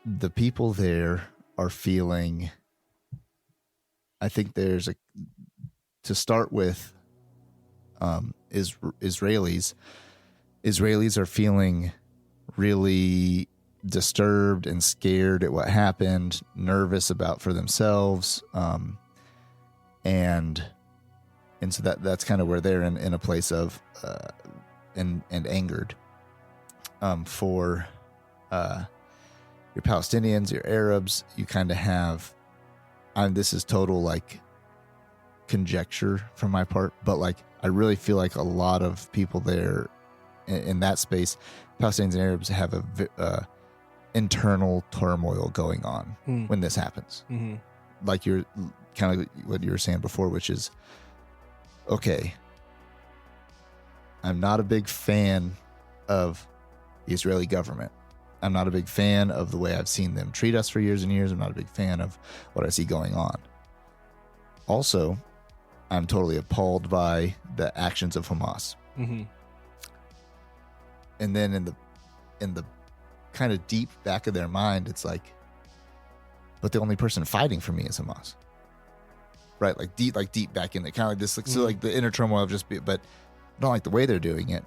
the people there are feeling, I think to start with, Israelis are feeling really disturbed and scared at what happened, nervous for themselves. And so that's kind of where they're in a place of, and angered, for, your Palestinians, your Arabs. You kind of have, this is total like conjecture from my part, but like, I really feel like a lot of people there in that space, Palestinians and Arabs, have a internal turmoil going on when this happens. Like you're kind of what you were saying before, which is, okay, I'm not a big fan of the Israeli government. I'm not a big fan of the way I've seen them treat us for years and years. I'm not a big fan of what I see going on. Also, I'm totally appalled by the actions of Hamas. And then in the kind of deep back of their mind, it's like, but the only person fighting for me is Hamas, right? Like deep back in there, kind of like this. So like the inner turmoil of but I don't like the way they're doing it,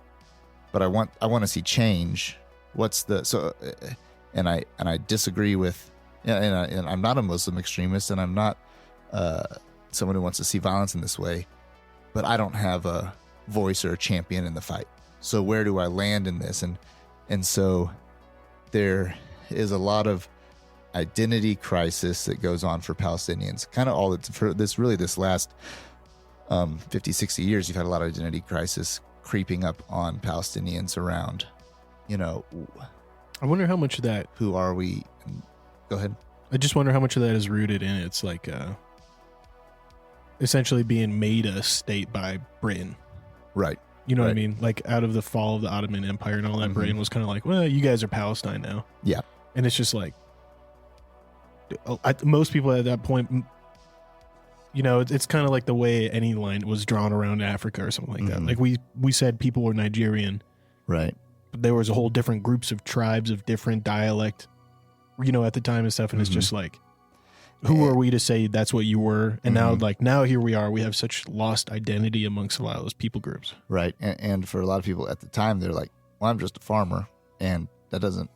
but I want to see change. And I disagree with, and I'm not a Muslim extremist, and I'm not someone who wants to see violence in this way, but I don't have a voice or a champion in the fight. So where do I land in this? And so there is a lot of identity crisis that goes on for Palestinians. Kind of all for this last 50, 60 years, you've had a lot of identity crisis creeping up on Palestinians around, I wonder how much of that, who are we? Go ahead. I just wonder how much of that is rooted in it's like essentially being made a state by Britain. Right. You know what I mean? Like out of the fall of the Ottoman Empire and all that, Britain was kind of like, well, you guys are Palestine now. Yeah. And it's just like, most people at that point, it's kind of like the way any line was drawn around Africa or something like that. Like we said people were Nigerian. Right. But there was a whole different groups of tribes of different dialect, at the time and stuff. And it's just like, who are we to say that's what you were? And now here we are. We have such lost identity amongst a lot of those people groups. Right. And for a lot of people at the time, they're like, well, I'm just a farmer, and that doesn't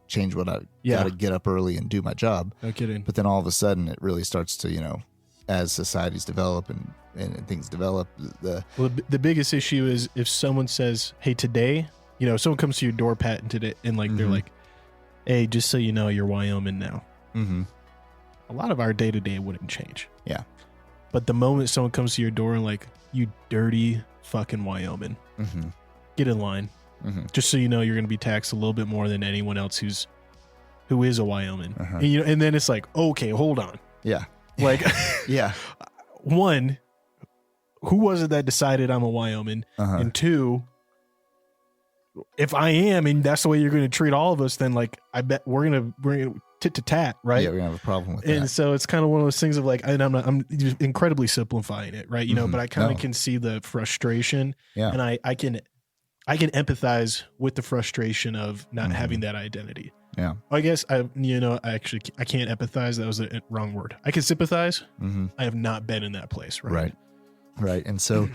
change what I got to get up early and do my job. No kidding. But then all of a sudden it really starts to, as societies develop and things develop, the biggest issue is if someone says, hey, today, someone comes to your door, Pat, and today, and they're like, hey, just so you know, you're Wyoming now. Mm-hmm. A lot of our day-to-day wouldn't change. Yeah. But the moment someone comes to your door and like, you dirty fucking Wyoming, get in line. Just so you know, you're going to be taxed a little bit more than anyone else who is a Wyoming. And then it's like, okay, hold on. Yeah. Like, yeah. One, who was it that decided I'm a Wyoming? And two, if I am, and that's the way you're going to treat all of us, then like, I bet we're going to tit to tat, right? Yeah, we're going to have a problem with that. And so it's kind of one of those things of like, and I'm just incredibly simplifying it, right? But I kind of can see the frustration, and I can empathize with the frustration of not having that identity. Yeah. I guess I can't empathize. That was the wrong word. I can sympathize. I have not been in that place. Right. And so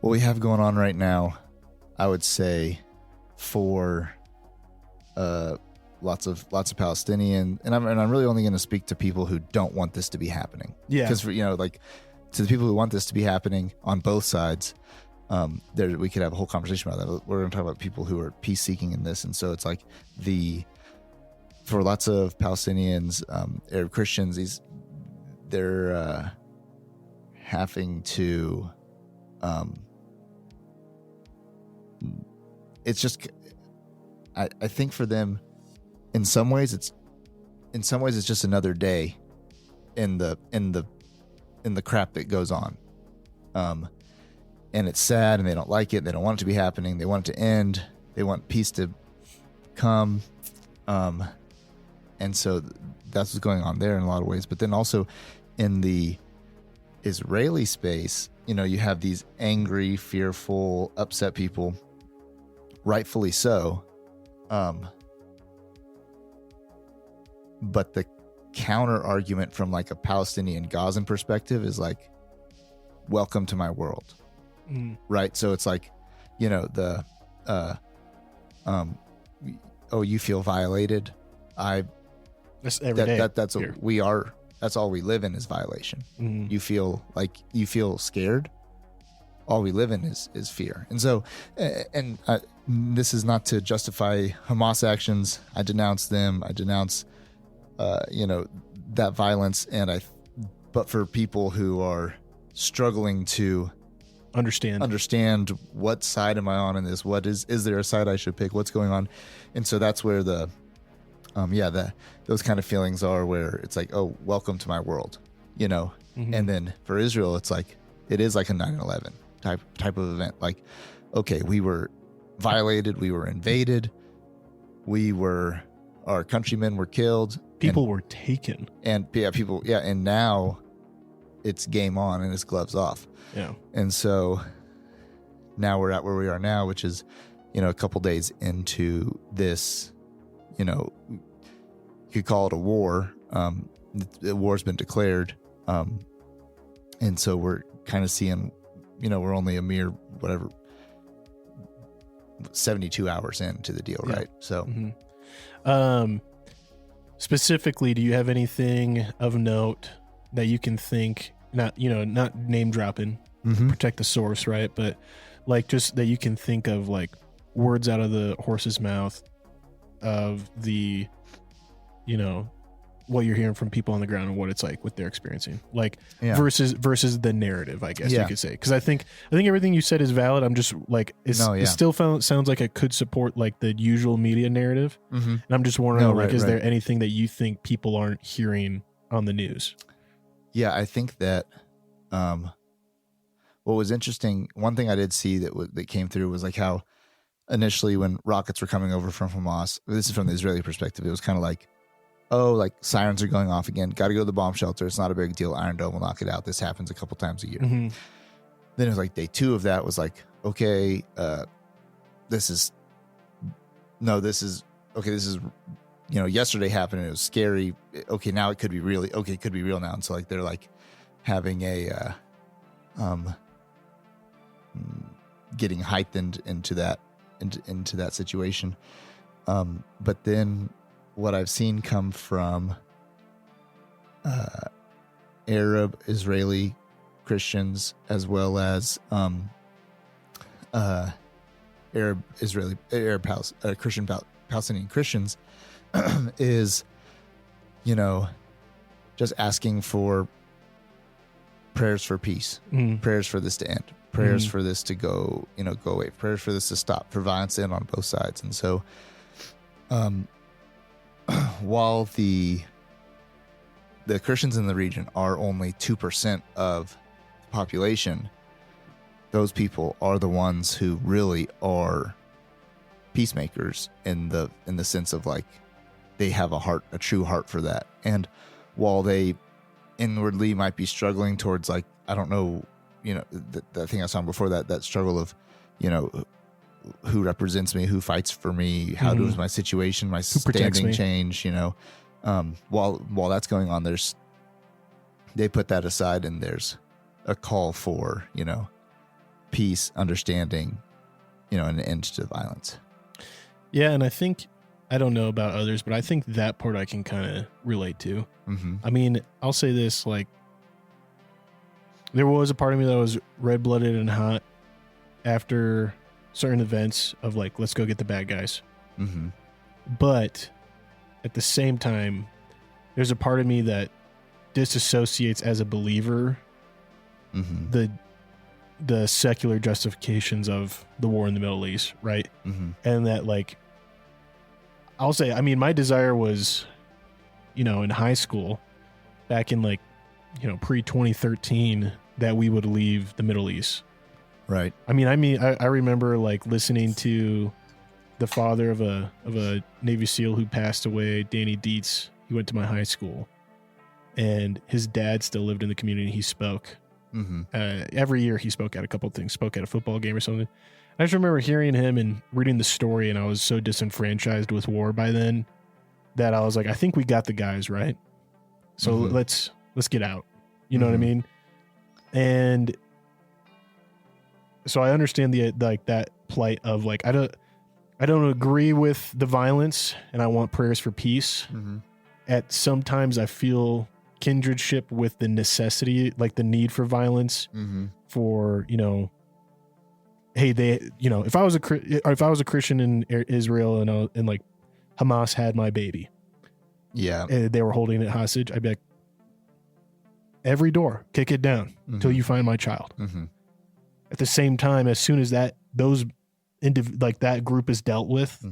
what we have going on right now, I would say for, lots of Palestinian, and I'm really only going to speak to people who don't want this to be happening. Yeah. Because to the people who want this to be happening on both sides, we could have a whole conversation about that. We're going to talk about people who are peace seeking in this. And so it's like for lots of Palestinians, Arab Christians, they're having to, it's just, I think for them, in some ways it's just another day in the crap that goes on. And it's sad, and they don't like it. They don't want it to be happening. They want it to end. They want peace to come. And so that's what's going on there in a lot of ways. But then also in the Israeli space, you have these angry, fearful, upset people, rightfully so. But the counter argument from like a Palestinian Gazan perspective is like, welcome to my world. Right. So it's like, you feel violated. That's every day. That's that's all we live in is violation. You feel scared. All we live in is fear. And so, this is not to justify Hamas actions. I denounce them. I denounce, that violence. But for people who are struggling to understand what side am I on in this? What is there a side I should pick? What's going on? And so that's where those kind of feelings are, where it's like, oh, welcome to my world, And then for Israel, it's like, it is like a 9/11 type of event. Like, okay, we were violated, we were invaded, our countrymen were killed, people were taken, and and now it's game on and it's gloves off. Yeah. And so now we're at where we are now, which is, a couple days into this, you could call it a war. The war's been declared. And so we're kind of seeing, we're only a mere, 72 hours into the deal, right? So, specifically, do you have anything of note that you can think, not name dropping, protect the source, right? But like, just that you can think of, like, words out of the horse's mouth of the, what you're hearing from people on the ground and what it's like, what they're experiencing, like, versus the narrative, I guess you could say. Because I think everything you said is valid. I'm just like, it still sounds like it could support like the usual media narrative. And I'm just wondering, is there anything that you think people aren't hearing on the news? Yeah, I think that what was interesting, one thing I did see that came through was like how initially when rockets were coming over from Hamas, this is from the Israeli perspective, it was kind of like, oh, like sirens are going off again. Got to go to the bomb shelter. It's not a big deal. Iron Dome will knock it out. This happens a couple times a year. Then it was like day 2 of that was like, okay, this is yesterday happened and it was scary. Okay, now it could be really, it could be real now. And so like, they're like having a, getting heightened into that situation. But then what I've seen come from, Arab Israeli Christians, as well as, Christian Palestinian Christians, is, just asking for prayers for peace, prayers for this to end, prayers for this to go away, prayers for this to stop, for violence to end on both sides. And so, while the Christians in the region are only 2% of the population, those people are the ones who really are peacemakers in the sense of like they have a true heart for that. And while they inwardly might be struggling towards like, I don't know, the thing I saw before that struggle of, who represents me, who fights for me, how does my situation, my standing change, while that's going on, they put that aside and there's a call for, peace, understanding, an end to violence. Yeah. And I don't know about others, but I think that part I can kind of relate to. Mm-hmm. I mean, I'll say this, like, there was a part of me that was red-blooded and hot after certain events of like, let's go get the bad guys. Mm-hmm. But at the same time, there's a part of me that disassociates as a believer the secular justifications of the war in the Middle East, right? Mm-hmm. And that, like, I'll say, I mean, my desire was, in high school, back in like, pre-2013, that we would leave the Middle East. Right. I remember like listening to the father of a Navy SEAL who passed away, Danny Dietz. He went to my high school, and his dad still lived in the community. He spoke. Mm-hmm. Every year he spoke at a couple of things, spoke at a football game or something. I just remember hearing him and reading the story, and I was so disenfranchised with war by then that I was like, I think we got the guys, right? So let's get out. You know what I mean? And so I understand that plight of like, I don't agree with the violence, and I want prayers for peace. Mm-hmm. At sometimes I feel kindredship with the necessity, like the need for violence for, hey, if I was a Christian in Israel and like Hamas had my baby, and they were holding it hostage, I'd be like, every door, kick it down until you find my child. Mm-hmm. At the same time, as soon as that group is dealt with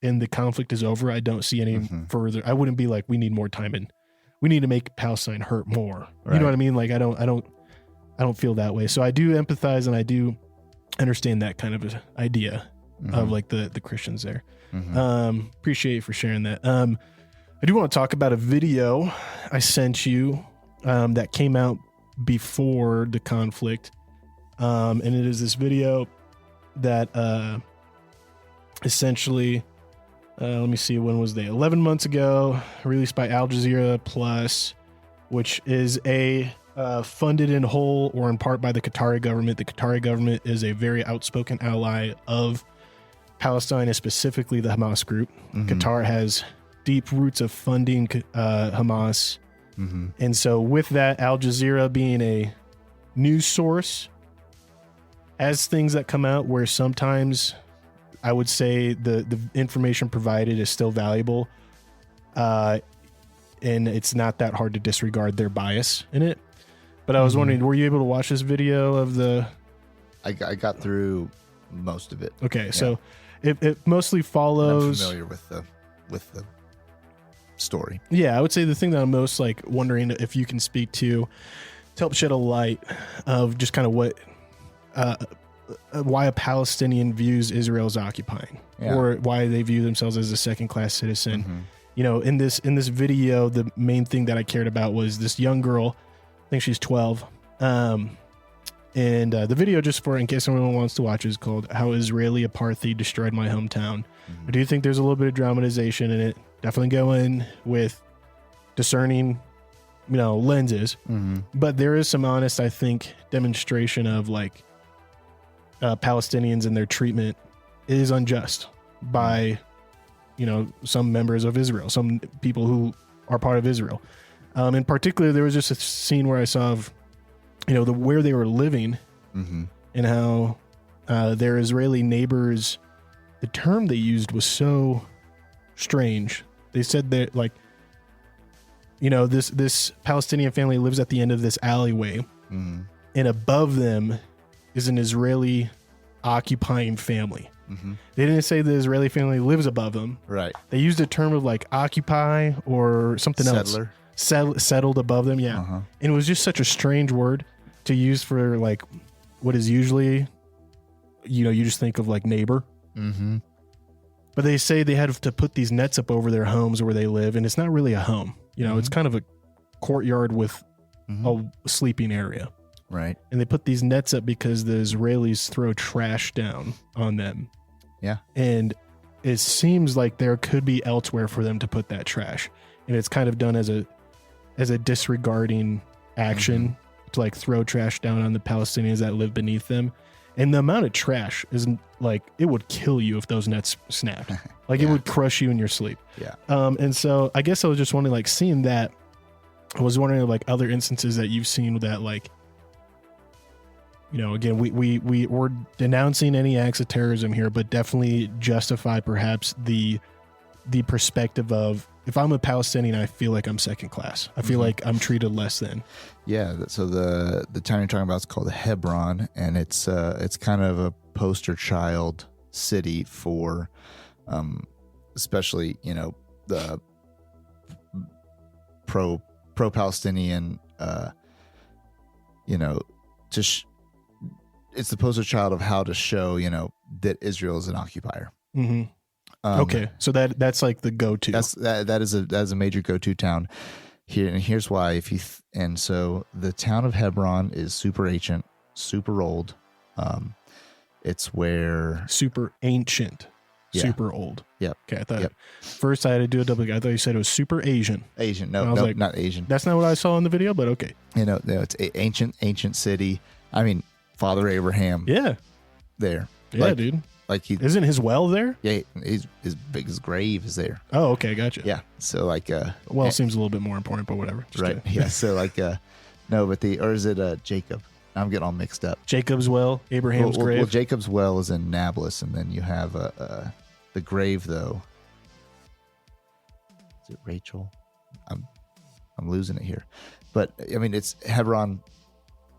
and the conflict is over, I don't see any further. I wouldn't be like, we need more time and we need to make Palestine hurt more. Right. You know what I mean? Like, I don't feel that way. So I do empathize and I do understand that kind of idea of like the Christians there. Mm-hmm. Appreciate you for sharing that. I do want to talk about a video I sent you that came out before the conflict. And it is this video that essentially, let me see, when was they? 11 months ago, released by Al Jazeera Plus, which is funded in whole or in part by the Qatari government. The Qatari government is a very outspoken ally of Palestine, and specifically the Hamas group. Qatar has deep roots of funding Hamas. And so with that, Al Jazeera being a news source, as things that come out where sometimes I would say the information provided is still valuable, and it's not that hard to disregard their bias in it. But I was wondering, were you able to watch this video of the... I got through most of it. Okay, yeah. So it mostly follows... I'm familiar with the story. Yeah, I would say the thing that I'm most like wondering if you can speak to help shed a light of just kind of what... why a Palestinian views Israel as occupying, or why they view themselves as a second-class citizen. In this video, the main thing that I cared about was this young girl. I think she's 12. And the video, just for in case anyone wants to watch, is called "How Israeli Apartheid Destroyed My Hometown." I do think there's a little bit of dramatization in it. Definitely go in with discerning, lenses. Mm-hmm. But there is some honest, I think, demonstration of like Palestinians and their treatment is unjust by, some members of Israel, some people who are part of Israel. In particular, there was just a scene where I saw of, where they were living Mm-hmm. and how their Israeli neighbors, the term they used was so strange. They said that like, this Palestinian family lives at the end of this alleyway, Mm-hmm. and above them is an Israeli occupying family. Mm-hmm. They didn't say the Israeli family lives above them. Right. They used a term of like occupy or something Settler. else. Settled above them, yeah. Uh-huh. And it was just such a strange word to use for like what is usually, you just think of like neighbor. Mm-hmm. But they say they had to put these nets up over their homes where they live, and it's not really a home. It's kind of a courtyard with Mm-hmm. a sleeping area. Right. And they put these nets up because the Israelis throw trash down on them. Yeah. And it seems like there could be elsewhere for them to put that trash. And it's kind of done as a disregarding action to like throw trash down on the Palestinians that live beneath them. And the amount of trash is like, it would kill you if those nets snapped. Like Yeah. it would crush you in your sleep. Yeah. And so I guess I was just wondering, like, seeing that, I was wondering like other instances that you've seen that, like, again, we're denouncing any acts of terrorism here, but definitely justify perhaps the perspective of, if I'm a Palestinian, I feel like I'm second class. I feel like I'm treated less than. Yeah. So the town you're talking about is called Hebron, and it's kind of a poster child city for, especially the pro-Palestinian, it's the poster child of how to show, that Israel is an occupier. Mm-hmm. Okay, so that's like the go-to. That is a major go-to town here, and here's why. And so the town of Hebron is super ancient, super old. It's where super ancient, Yeah. super old. Yep. Okay, I thought Yep. first I had to do a double. I thought you said it was super Asian. Asian. And No, I was like, not Asian. That's not what I saw in the video, but okay. No, it's ancient city. I mean, Father Abraham. Yeah, There. yeah, dude. Like Isn't his well there? yeah, he's as big as grave is there. Oh, okay, gotcha. Yeah. So like Well, seems a little bit more important, but whatever. Just right. kidding. Yeah. So like no, but or is it Jacob? I'm getting all mixed up. Jacob's well, Abraham's grave. Well, Jacob's well is in Nablus, and then you have the grave though. Is it Rachel? I'm losing it here, but I mean it's Hebron.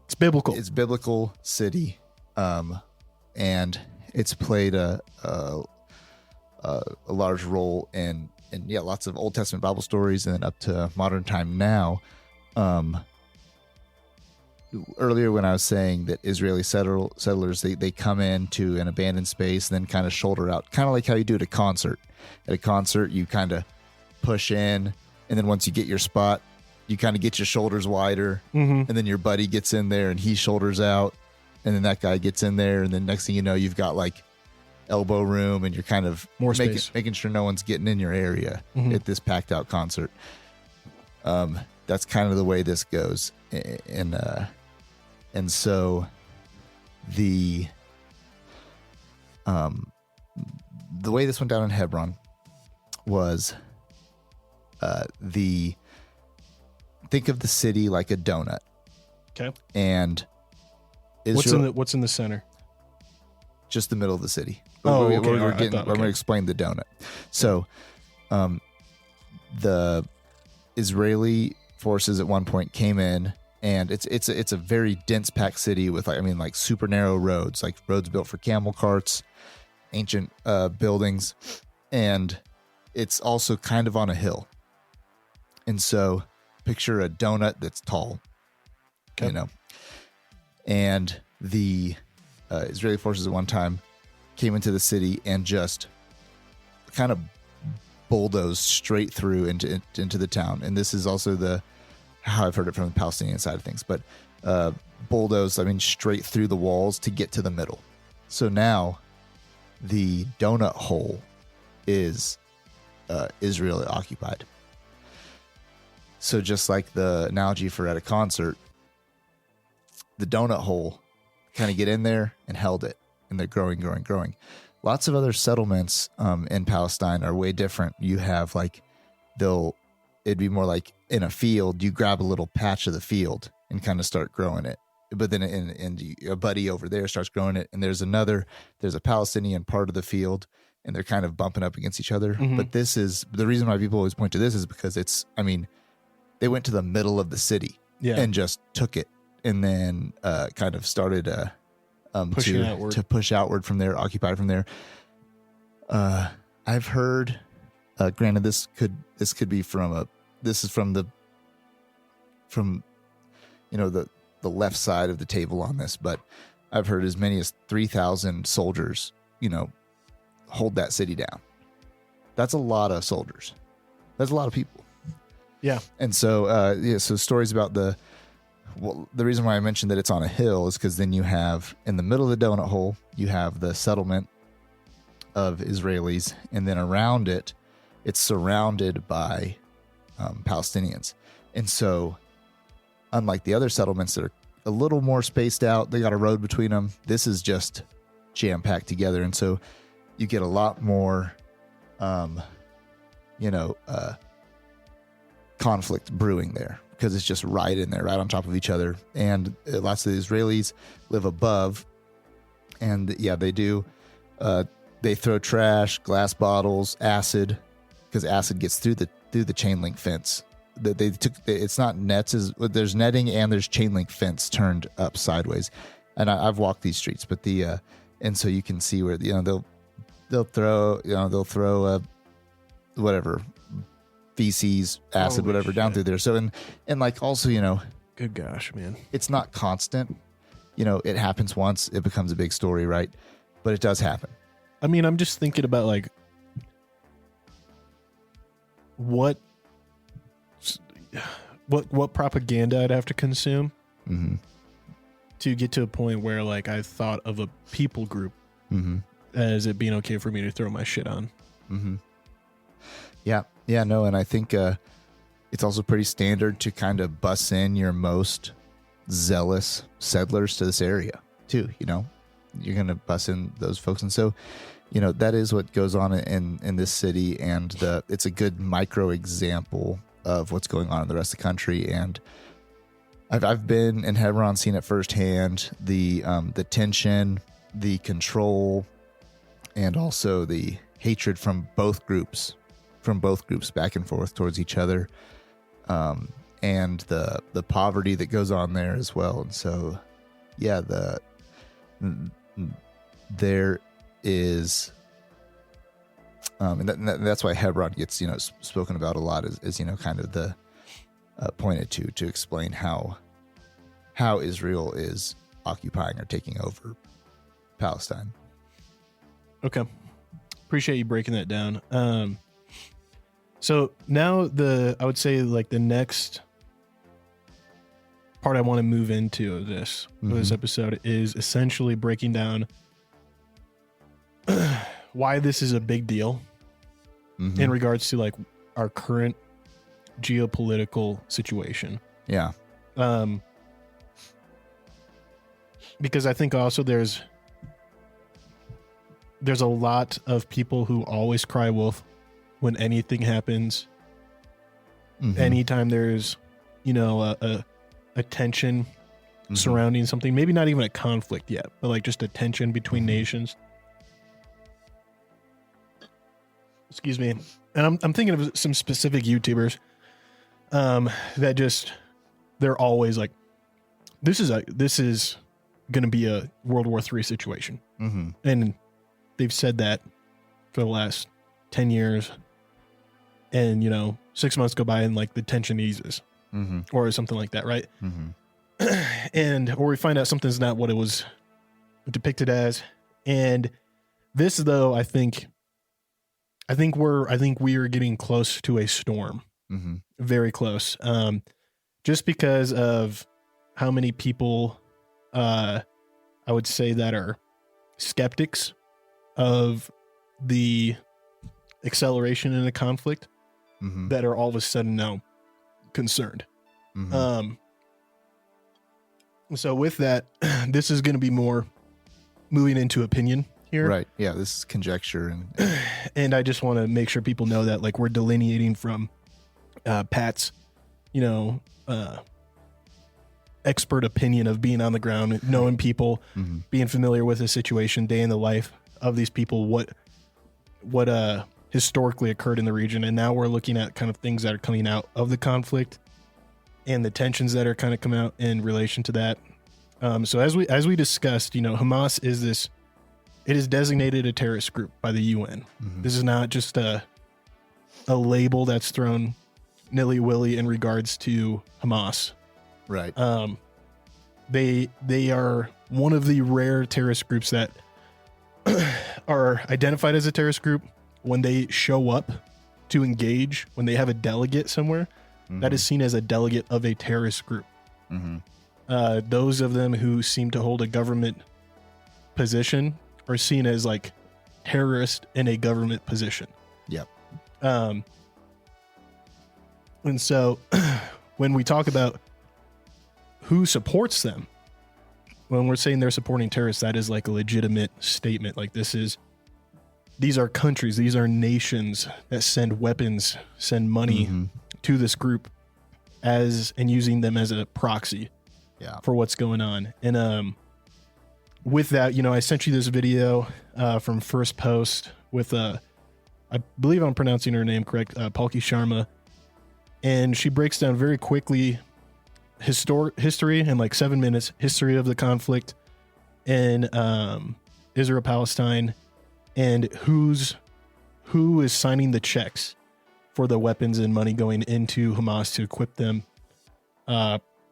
It's biblical. It's biblical city, and it's played a large role in lots of Old Testament Bible stories, and then up to modern time now. Earlier when I was saying that Israeli settlers, they come into an abandoned space and then kind of shoulder out, kind of like how you do at a concert. At a concert, you kind of push in, and then once you get your spot, you kind of get your shoulders wider, Mm-hmm. and then your buddy gets in there and he shoulders out, and then that guy gets in there, and then next thing you know, you've got like elbow room, and you're kind of More space. making sure no one's getting in your area Mhm. at this packed out concert. That's kind of the way this goes, and so the way this went down in Hebron was think of the city like a donut. Okay. And Israel, What's in the center? just the middle of the city. Oh, We're okay. going All right, I thought- to explain the donut. So, the Israeli forces at one point came in, and it's a very dense packed city with like super narrow roads, like roads built for camel carts, ancient buildings, and it's also kind of on a hill. And so, picture a donut that's tall, Okay. and the Israeli forces at one time came into the city and just kind of bulldozed straight through into the town. And this is also how I've heard it from the Palestinian side of things, but bulldozed, straight through the walls to get to the middle. So now the donut hole is Israel occupied. So just like the analogy for at a concert, the donut hole kind of get in there and held it, and they're growing. Lots of other settlements in Palestine are way different. You have like it'd be more like in a field, you grab a little patch of the field and kind of start growing it. But then a buddy over there starts growing it, and there's a Palestinian part of the field, and they're kind of bumping up against each other. Mm-hmm. But this is the reason why people always point to this is because they went to the middle of the city and just took it, and then kind of started to push outward from there, occupy from there. I've heard, granted, this could be from the left side of the table on this, but I've heard as many as 3,000 soldiers, hold that city down. That's a lot of soldiers. That's a lot of people. Yeah. And so, so stories about the reason why I mentioned that it's on a hill is because then you have, in the middle of the donut hole, you have the settlement of Israelis, and then around it, it's surrounded by Palestinians. And so, unlike the other settlements that are a little more spaced out, they got a road between them, this is just jam-packed together. And so you get a lot more, conflict brewing there because it's just right in there, right on top of each other. And lots of the Israelis live above, and they do. They throw trash, glass bottles, acid, because acid gets through the chain link fence. It's not nets, there's netting and there's chain link fence turned up sideways. And I've walked these streets, but and so you can see where they'll throw whatever, feces, acid, Holy whatever, down shit. through there. So and like also, Good gosh, man. it's not constant. It happens once, it becomes a big story, right? But it does happen. I mean, I'm just thinking about like what propaganda I'd have to consume to get to a point where like I thought of a people group as it being okay for me to throw my shit on. Yeah, no, and I think it's also pretty standard to kind of bus in your most zealous settlers to this area too. You're going to bus in those folks, and so that is what goes on in this city, and it's a good micro example of what's going on in the rest of the country. And I've been in Hebron, seen it firsthand, the tension, the control, and also the hatred from both groups back and forth towards each other, and the poverty that goes on there as well. And so, yeah, there is, and that's why Hebron gets spoken about a lot, is kind of the pointed to explain how Israel is occupying or taking over Palestine. Okay, appreciate you breaking that down. So now I would say like the next part I want to move into this episode is essentially breaking down why this is a big deal in regards to like our current geopolitical situation. Yeah. Because I think also there's a lot of people who always cry wolf when anything happens. Anytime there's, a tension surrounding something, maybe not even a conflict yet, but like just a tension between nations. Excuse me. And I'm thinking of some specific YouTubers that just, they're always like, this is going to be a World War III situation. And they've said that for the last 10 years. And, 6 months go by and like the tension eases or something like that. Right. Or we find out something's not what it was depicted as. And this, though, I think we are getting close to a storm, very close. Just because of how many people, I would say, that are skeptics of the acceleration in a conflict that are all of a sudden now concerned. So with that, this is going to be more moving into opinion here. Right. Yeah, this is conjecture. And I just want to make sure people know that, like, we're delineating from Pat's, expert opinion of being on the ground, knowing people, being familiar with the situation, day in the life of these people, what historically occurred in the region. And now we're looking at kind of things that are coming out of the conflict and the tensions that are kind of coming out in relation to that. So as we discussed, Hamas it is designated a terrorist group by the UN. This is not just a label that's thrown nilly-willy in regards to Hamas. Right. They are one of the rare terrorist groups that are identified as a terrorist group when they show up to engage, when they have a delegate somewhere, that is seen as a delegate of a terrorist group. Those of them who seem to hold a government position are seen as like terrorist in a government position. Yep. And so when we talk about who supports them, when we're saying they're supporting terrorists, that is like a legitimate statement. Like these are countries, these are nations that send weapons, send money to this group and using them as a proxy for what's going on. And with that, I sent you this video from First Post with I believe I'm pronouncing her name correct, Palki Sharma, and she breaks down very quickly history in like 7 minutes, history of the conflict in Israel-Palestine, and who is signing the checks for the weapons and money going into Hamas to equip them,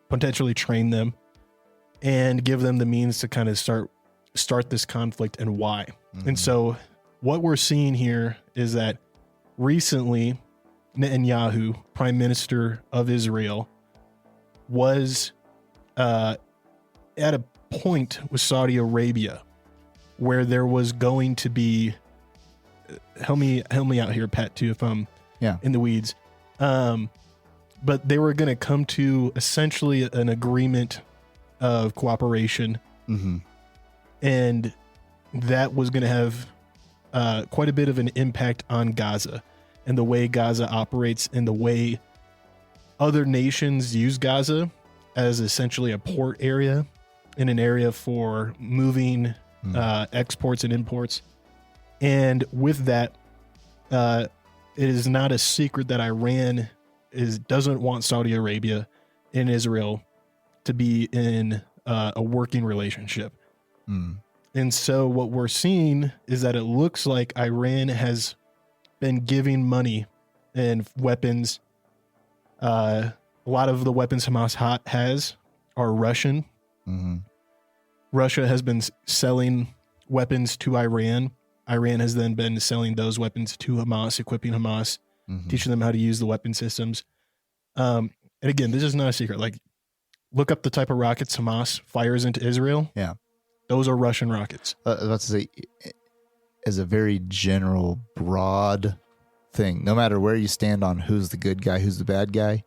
potentially train them, and give them the means to kind of start this conflict, and why. And so what we're seeing here is that recently Netanyahu, Prime Minister of Israel, was at a point with Saudi Arabia where there was going to be, help me out here, Pat, too, if I'm in the weeds. But they were going to come to essentially an agreement of cooperation, and that was going to have quite a bit of an impact on Gaza and the way Gaza operates and the way other nations use Gaza as essentially a port area and an area for moving exports and imports. And with that, it is not a secret that Iran doesn't want Saudi Arabia and Israel to be in a working relationship. And so what we're seeing is that it looks like Iran has been giving money and weapons. A lot of the weapons Hamas has are Russian. Russia has been selling weapons to Iran. Iran has then been selling those weapons to Hamas, equipping Hamas, teaching them how to use the weapon systems. And again, this is not a secret. Like, look up the type of rockets Hamas fires into Israel. Yeah. Those are Russian rockets. I was about to say, as a very general, broad thing, no matter where you stand on who's the good guy, who's the bad guy,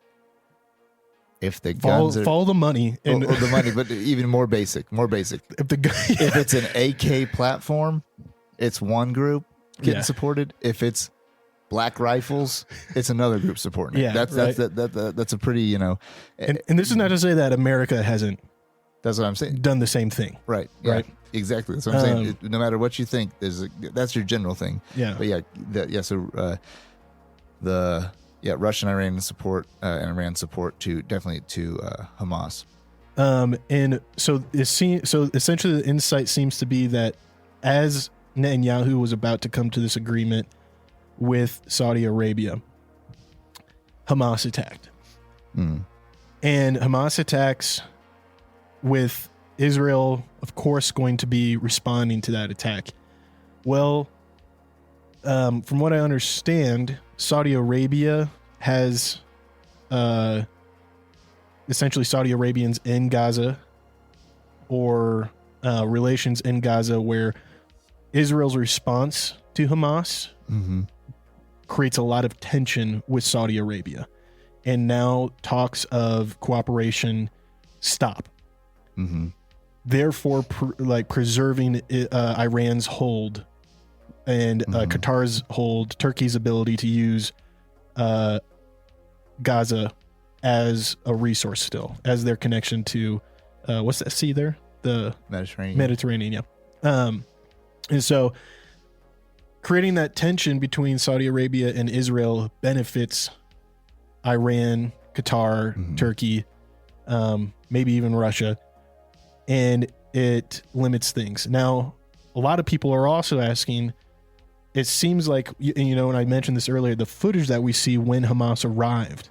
if the guns follow the money, and the money, but even more basic. If it's an AK platform, it's one group getting supported. If it's black rifles, it's another group supporting it. That's a pretty, and this is not to say that America hasn't. That's what I'm saying. Done the same thing. Right. Yeah, right. Exactly. That's what I'm saying. No matter what you think, that's your general thing. Yeah. But so Russian Iranian support and Iran support to Hamas. And so essentially the insight seems to be that as Netanyahu was about to come to this agreement with Saudi Arabia, Hamas attacked. And Hamas attacks with Israel, of course, going to be responding to that attack. Well, from what I understand, Saudi Arabia has essentially Saudi Arabians in Gaza, or relations in Gaza, where Israel's response to Hamas creates a lot of tension with Saudi Arabia. And now talks of cooperation stop. Mm-hmm. Therefore, preserving Iran's hold and Qatar's hold, Turkey's ability to use Gaza as a resource still, as their connection to what's that sea there? The Mediterranean, yeah. And so creating that tension between Saudi Arabia and Israel benefits Iran, Qatar, Turkey, maybe even Russia, and it limits things. Now, a lot of people are also asking, it seems like, you know, and I mentioned this earlier, the footage that we see when Hamas arrived,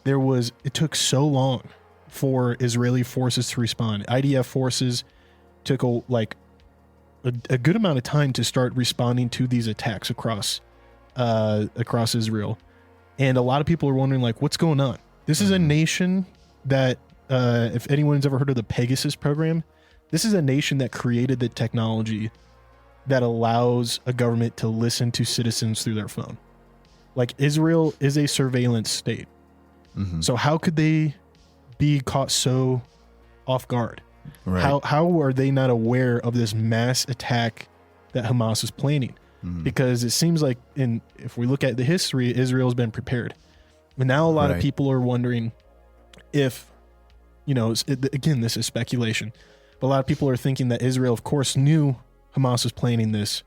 it took so long for Israeli forces to respond. IDF forces took a good amount of time to start responding to these attacks across Israel. And a lot of people are wondering, like, what's going on? This is a nation that, if anyone's ever heard of the Pegasus program, this is a nation that created the technology that allows a government to listen to citizens through their phone. Like, Israel is a surveillance state. So how could they be caught so off guard? Right. How are they not aware of this mass attack that Hamas is planning? Because it seems like, if we look at the history, Israel's been prepared. And now a lot of people are wondering if, you know, again, this is speculation, but a lot of people are thinking that Israel, of course, knew Hamas was planning this,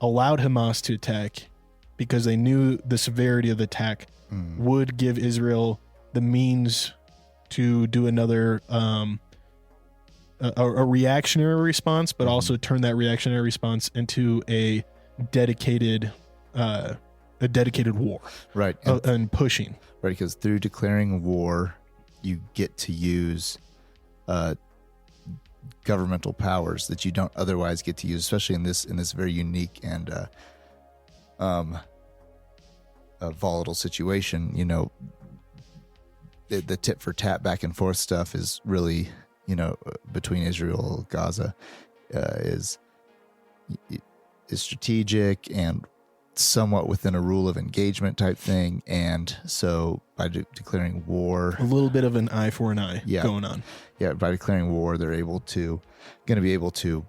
allowed Hamas to attack because they knew the severity of the attack would give Israel the means to do another a reactionary response, but also turn that reactionary response into a dedicated war, right? And pushing, right? Because through declaring war, you get to use governmental powers that you don't otherwise get to use, especially in this very unique and a volatile situation. You know, the tit for tat back and forth stuff is really, you know, between Israel, Gaza, is strategic and somewhat within a rule of engagement type thing. And so by declaring war, a little bit of an eye for an eye going on. Yeah. By declaring war, they're going to be able to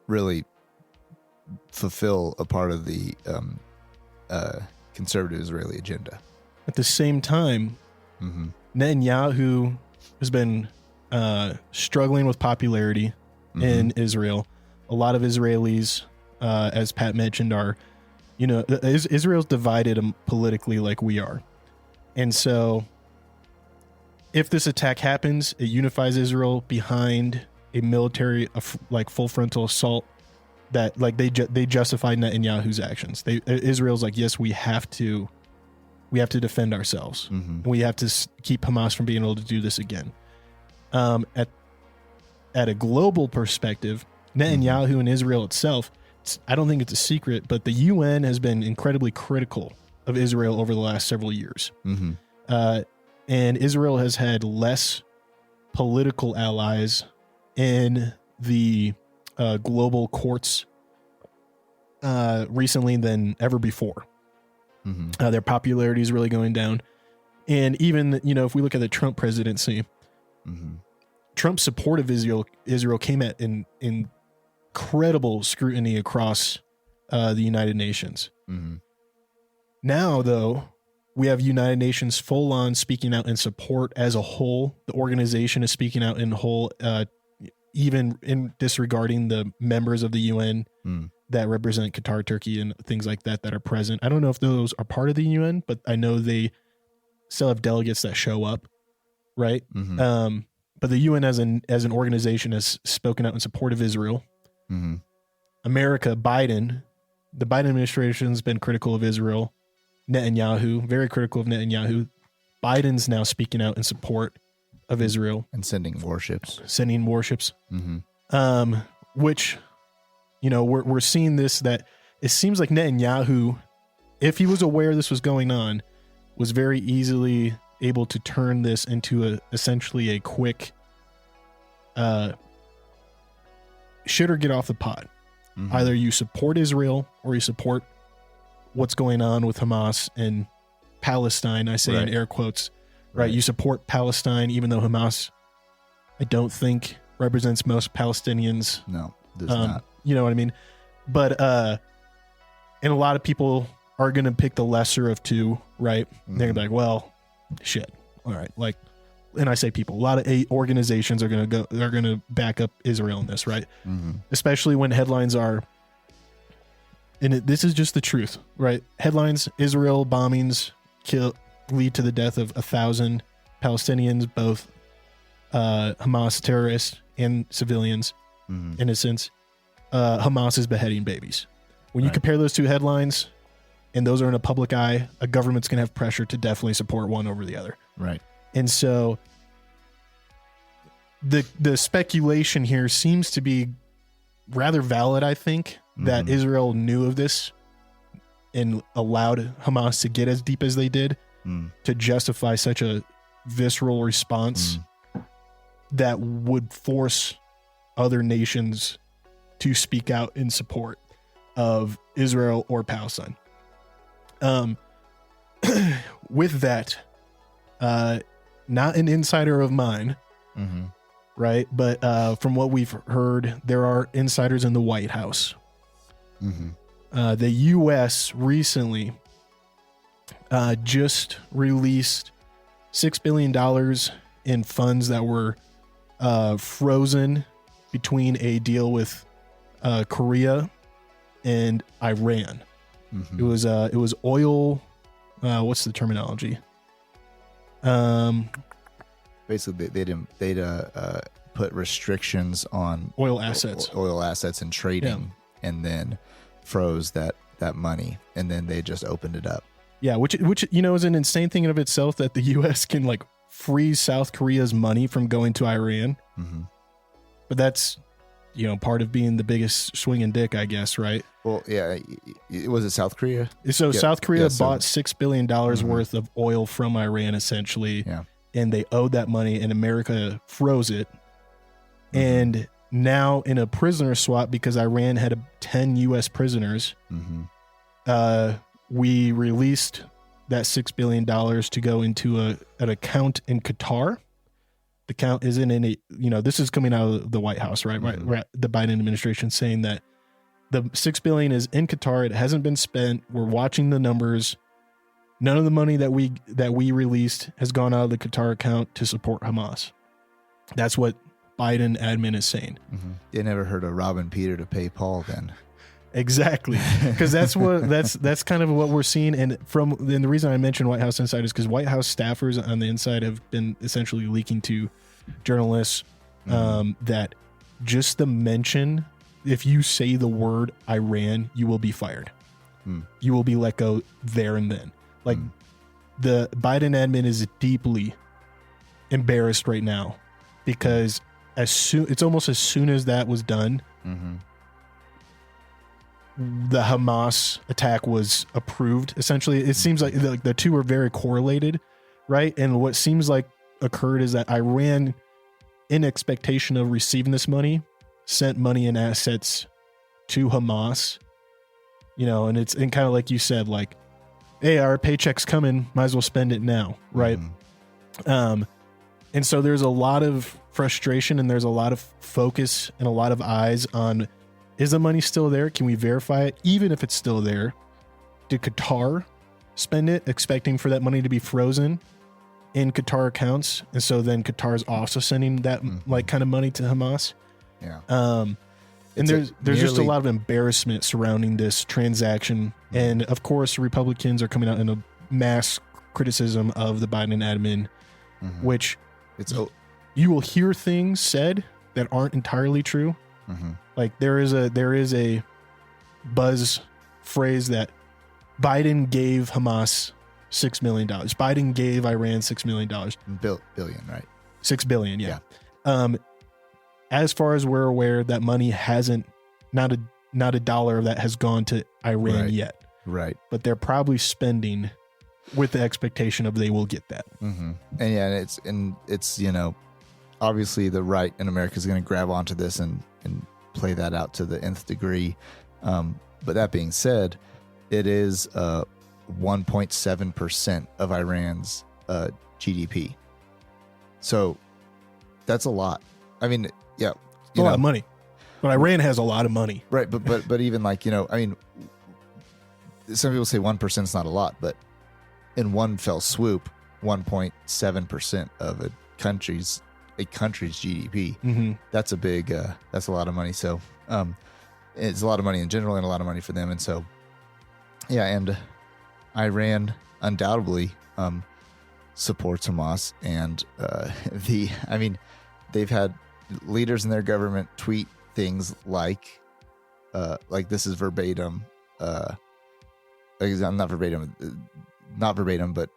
really fulfill a part of the conservative Israeli agenda. At the same time, Netanyahu has been struggling with popularity in Israel. A lot of Israelis, as Pat mentioned, are, you know, Israel's divided politically like we are. And so if this attack happens, it unifies Israel behind a military, like full frontal assault that, like, they justified Netanyahu's actions. Israel's like, yes, we have to defend ourselves. And we have to keep Hamas from being able to do this again. At a global perspective, Netanyahu and Israel itself, I don't think it's a secret, but the UN has been incredibly critical of Israel over the last several years. And Israel has had less political allies in the global courts recently than ever before. Their popularity is really going down. And even, you know, if we look at the Trump presidency, Trump's support of Israel came at incredible scrutiny across the United Nations. Now, though, we have United Nations full on speaking out in support as a whole. The organization is speaking out in whole, even in disregarding the members of the UN that represent Qatar, Turkey, and things like that are present. I don't know if those are part of the UN, but I know they still have delegates that show up, right? But the UN as an organization has spoken out in support of Israel. America, the Biden administration has been critical of Israel. Netanyahu, very critical of Netanyahu. Biden's now speaking out in support of Israel. And sending warships. Which, you know, we're seeing this, that it seems like Netanyahu, if he was aware this was going on, was very easily able to turn this into essentially a quick shit or get off the pot. Either you support Israel or you support what's going on with Hamas and Palestine. I say in air quotes, right? You support Palestine, even though Hamas, I don't think represents most Palestinians. No, does not. You know what I mean? But, and a lot of people are going to pick the lesser of two, right? They're going to be like, well, shit. All right. Like, and I say people, a lot of organizations are going to back up Israel in this, right? Especially when headlines are, and this is just the truth, right? Headlines: Israel bombings lead to the death of 1,000 Palestinians, both Hamas terrorists and civilians, innocents. Hamas is beheading babies. When you compare those two headlines, and those are in a public eye, a government's going to have pressure to definitely support one over the other. Right. And so the speculation here seems to be rather valid, I think, that Israel knew of this and allowed Hamas to get as deep as they did to justify such a visceral response that would force other nations to speak out in support of Israel or Palestine. With that, not an insider of mine, right? But from what we've heard, there are insiders in the White House. The U.S. recently just released $6 billion in funds that were frozen between a deal with Korea and Iran. It was oil. What's the terminology? Basically, they'd put restrictions on oil assets, and trading, and then froze that money, and then they just opened it up. Yeah, which is an insane thing in of itself, that the U.S. can like freeze South Korea's money from going to Iran. But that's part of being the biggest swinging dick, I guess, right? Well, yeah. Was it South Korea? So South Korea bought $6 billion worth of oil from Iran, essentially. Yeah. And they owed that money, and America froze it. And now in a prisoner swap, because Iran had 10 U.S. prisoners, we released that $6 billion to go into an account in Qatar. The account isn't in a, this is coming out of the White House, right? Right. The Biden administration saying that the $6 billion is in Qatar. It hasn't been spent. We're watching the numbers. None of the money that we released has gone out of the Qatar account to support Hamas. That's what Biden admin is saying. They never heard of robbing Peter to pay Paul then. Exactly. Because that's kind of what we're seeing. And the reason I mentioned White House insiders, because White House staffers on the inside have been essentially leaking to journalists that just the mention, if you say the word Iran, you will be fired. You will be let go there and then. Like the Biden admin is deeply embarrassed right now, because it's almost as soon as that was done, the Hamas attack was approved. Essentially, it seems like the two are very correlated, right? And what seems like occurred is that Iran, in expectation of receiving this money, sent money and assets to Hamas, and kind of like you said, like, hey, our paycheck's coming, might as well spend it now, right? And so there's a lot of frustration, and there's a lot of focus and a lot of eyes on, is the money still there? Can we verify it? Even if it's still there, did Qatar spend it expecting for that money to be frozen in Qatar accounts? And so then Qatar's also sending that like kind of money to Hamas. Yeah. And there's just a lot of embarrassment surrounding this transaction. And of course, Republicans are coming out in a mass criticism of the Biden admin, which you will hear things said that aren't entirely true. Like there is a buzz phrase that Biden gave Hamas $6 million. Biden gave Iran $6 million. Billion, right? $6 billion. Yeah. As far as we're aware, that money hasn't, not a dollar of that has gone to Iran yet. Right. But they're probably spending with the expectation of they will get that. And yeah, it's obviously the right in America is going to grab onto this and play that out to the nth degree. But that being said, it is 1.7% of Iran's GDP. So that's a lot. I mean, yeah, a lot of money. But Iran has a lot of money, right? But even like, I mean, some people say 1% is not a lot, but in one fell swoop, 1.7% of a country's GDP. Mm-hmm. That's a big. That's a lot of money. So it's a lot of money in general and a lot of money for them. And so, yeah, and Iran undoubtedly supports Hamas, and I mean, they've had leaders in their government tweet things like this is verbatim. Not verbatim, but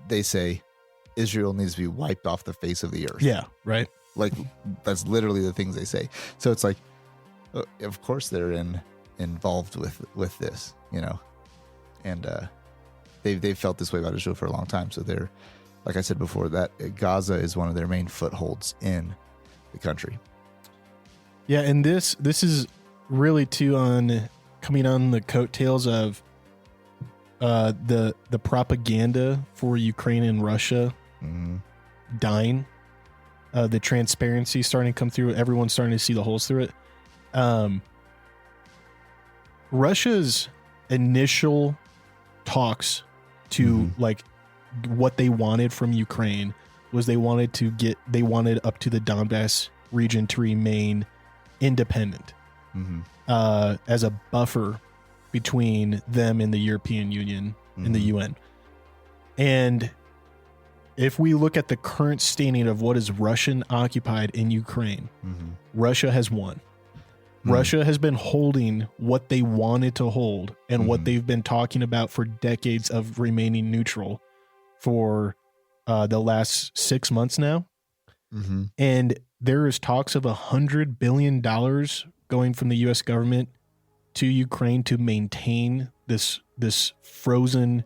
they say Israel needs to be wiped off the face of the earth. Yeah, right. Like that's literally the things they say. So it's like, of course they're involved with this, and they've felt this way about Israel for a long time. So they're, like I said before, that Gaza is one of their main footholds in the country. Yeah, and this is really too coming on the coattails of the propaganda for Ukraine and Russia dying. The transparency starting to come through. Everyone's starting to see the holes through it. Russia's initial talks to like what they wanted from Ukraine was they wanted up to the Donbass region to remain independent as a buffer between them and the European Union and the UN. And if we look at the current standing of what is Russian occupied in Ukraine, Russia has won. Russia has been holding what they wanted to hold and what they've been talking about for decades of remaining neutral for the last 6 months now. And there is talks of $100 billion going from the U.S. government to Ukraine to maintain this frozen,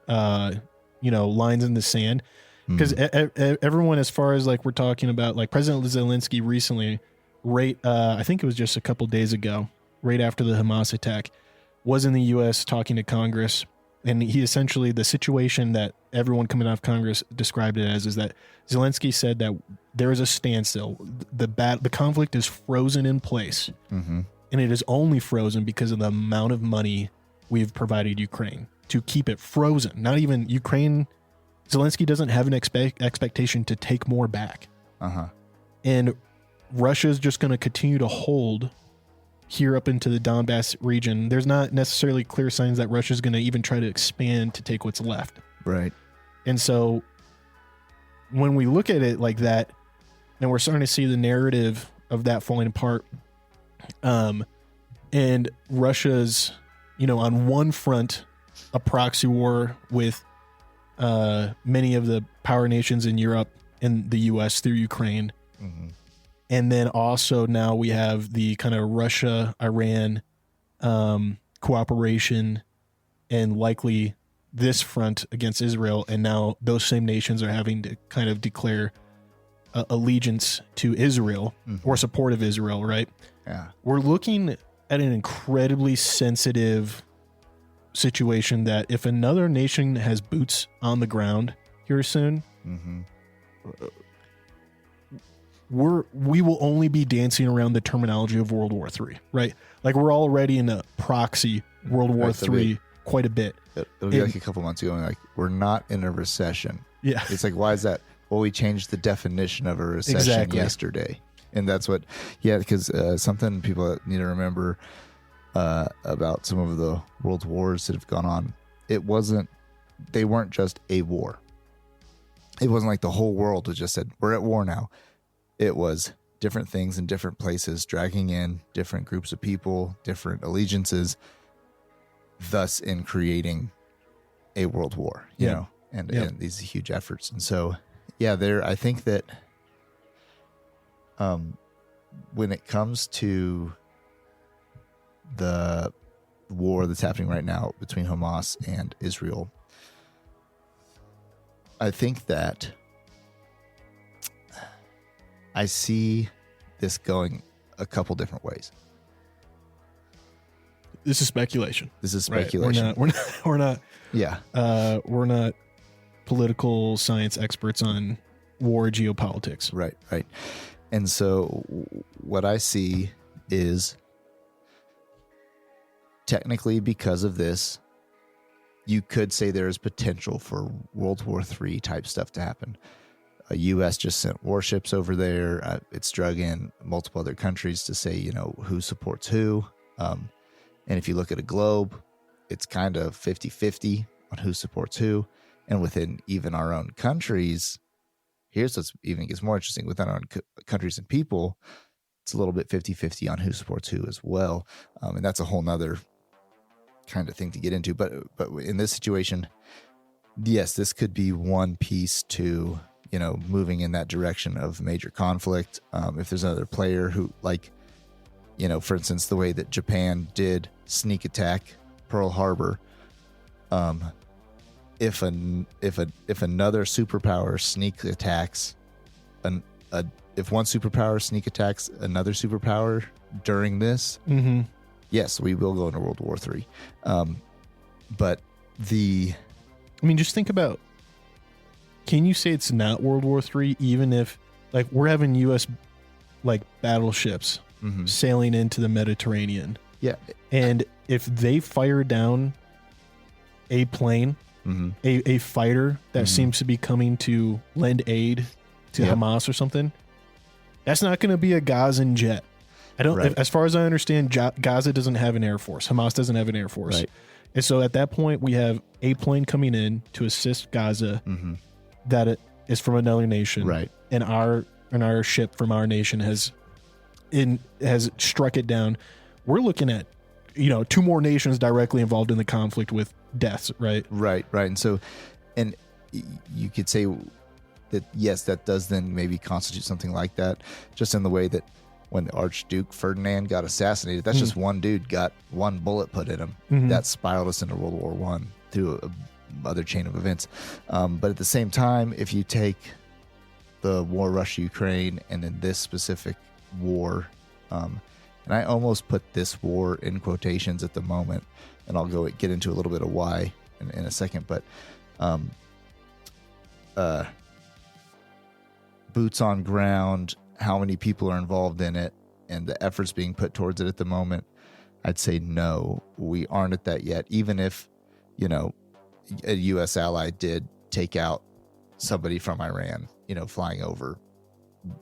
lines in the sand. Because everyone, as far as like we're talking about, like President Zelensky recently, I think it was just a couple days ago, right after the Hamas attack, was in the U.S. talking to Congress. And he essentially, the situation that everyone coming out of Congress described it as is that Zelensky said that there is a standstill. The conflict is frozen in place. And it is only frozen because of the amount of money we've provided Ukraine to keep it frozen. Not even Ukraine. Zelensky doesn't have an expectation to take more back. And Russia is just going to continue to hold here up into the Donbass region. There's not necessarily clear signs that Russia is going to even try to expand to take what's left. Right. And so when we look at it like that, and we're starting to see the narrative of that falling apart, and Russia's, on one front, a proxy war with many of the power nations in Europe and the U.S. through Ukraine. And then also now we have the kind of Russia-Iran cooperation and likely this front against Israel. And now those same nations are having to kind of declare allegiance to Israel or support of Israel, right? Yeah. We're looking at an incredibly sensitive situation that if another nation has boots on the ground here soon, we will only be dancing around the terminology of World War III, right? Like we're already in a proxy World War III quite a bit. It'll be like a couple months ago, and like we're not in a recession. Yeah. It's like, why is that? Well, we changed the definition of a recession yesterday. And that's what, because something people need to remember about some of the world wars that have gone on, they weren't just a war. It wasn't like the whole world was just said, we're at war now. It was different things in different places, dragging in different groups of people, different allegiances, thus in creating a world war, you know, and these huge efforts. And so, I think that when it comes to the war that's happening right now between Hamas and Israel, I think that I see this going a couple different ways. This is speculation. This is speculation. Right? We're not. Yeah. We're not political science experts on war geopolitics. Right. And so what I see is technically because of this, you could say there is potential for World War III type stuff to happen. U.S. just sent warships over there. It's drug in multiple other countries to say, who supports who. And if you look at a globe, it's kind of 50-50 on who supports who. And within even our own countries, here's what's even gets more interesting. Within our own countries and people, it's a little bit 50-50 on who supports who as well. And that's a whole nother kind of thing to get into. But in this situation, yes, this could be one piece to moving in that direction of major conflict. If there's another player who, for instance, the way that Japan did sneak attack Pearl Harbor, if another superpower sneak attacks, if one superpower sneak attacks another superpower during this, yes, we will go into World War III. Just think about. Can you say it's not World War III, even if we're having U.S. battleships sailing into the Mediterranean? Yeah. And if they fire down a plane, a fighter that seems to be coming to lend aid to Hamas or something, that's not going to be a Gazan jet. As far as I understand, Gaza doesn't have an air force. Hamas doesn't have an air force. Right. And so at that point, we have a plane coming in to assist Gaza. That it is from another nation, right? And our ship from our nation has struck it down. We're looking at 2 more nations directly involved in the conflict with deaths, right? Right. And so, and you could say that yes, that does then maybe constitute something like that, just in the way that when the Archduke Ferdinand got assassinated, that's just one dude got one bullet put in him. That spiraled us into World War I through other chain of events. But at the same time, if you take the war Russia-Ukraine and then this specific war, and I almost put this war in quotations at the moment, and I'll get into a little bit of why in a second, but boots on ground, how many people are involved in it, and the efforts being put towards it at the moment, I'd say no, we aren't at that yet, even if a U.S. ally did take out somebody from Iran, flying over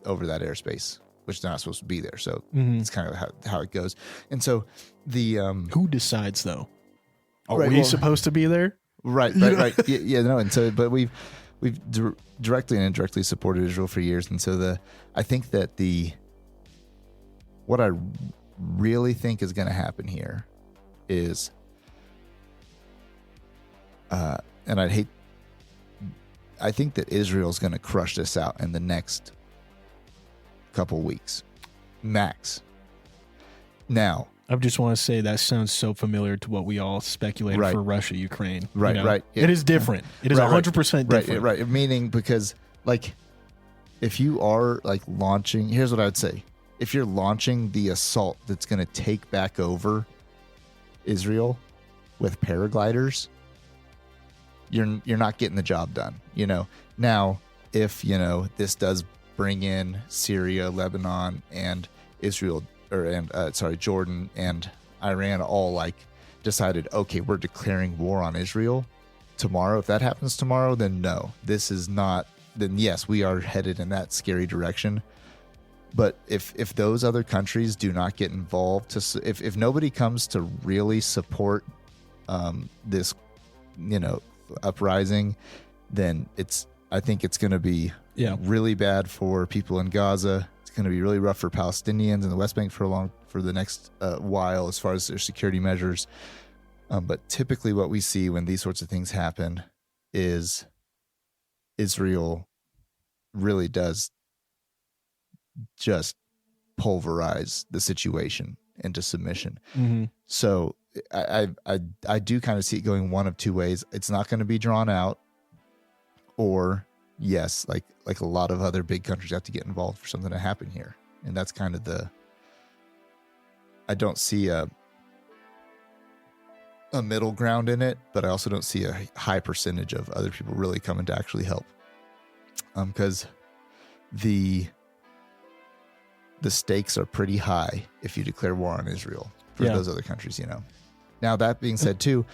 that airspace, which they're not supposed to be there. So it's kind of how it goes. And so who decides though? Are we supposed to be there? Right. Yeah. No. And so, but we've directly and indirectly supported Israel for years. And so I think that what I really think is going to happen here is, and I think that Israel's going to crush this out in the next couple weeks, max. Now, I just want to say that sounds so familiar to what we all speculated for Russia, Ukraine. Right. Yeah. It is different. It is 100% different. Right. Meaning because if you are launching, here's what I would say. If you're launching the assault that's going to take back over Israel with paragliders, you're not getting the job done. Now if this does bring in Syria, Lebanon, and Israel, Jordan and Iran all decided, okay, we're declaring war on Israel tomorrow. If that happens tomorrow, then no, this is not. Then yes, we are headed in that scary direction. But if those other countries do not get involved, if nobody comes to really support this, uprising, then I think it's going to be really bad for people in Gaza. It's going to be really rough for Palestinians in the West Bank for the next while as far as their security measures. But typically what we see when these sorts of things happen is Israel really does just pulverize the situation into submission. So I do kind of see it going one of two ways. It's not going to be drawn out, or yes, like a lot of other big countries have to get involved for something to happen here. And that's kind of I don't see a middle ground in it, but I also don't see a high percentage of other people really coming to actually help. Because the stakes are pretty high if you declare war on Israel for those other countries, Now, that being said, too,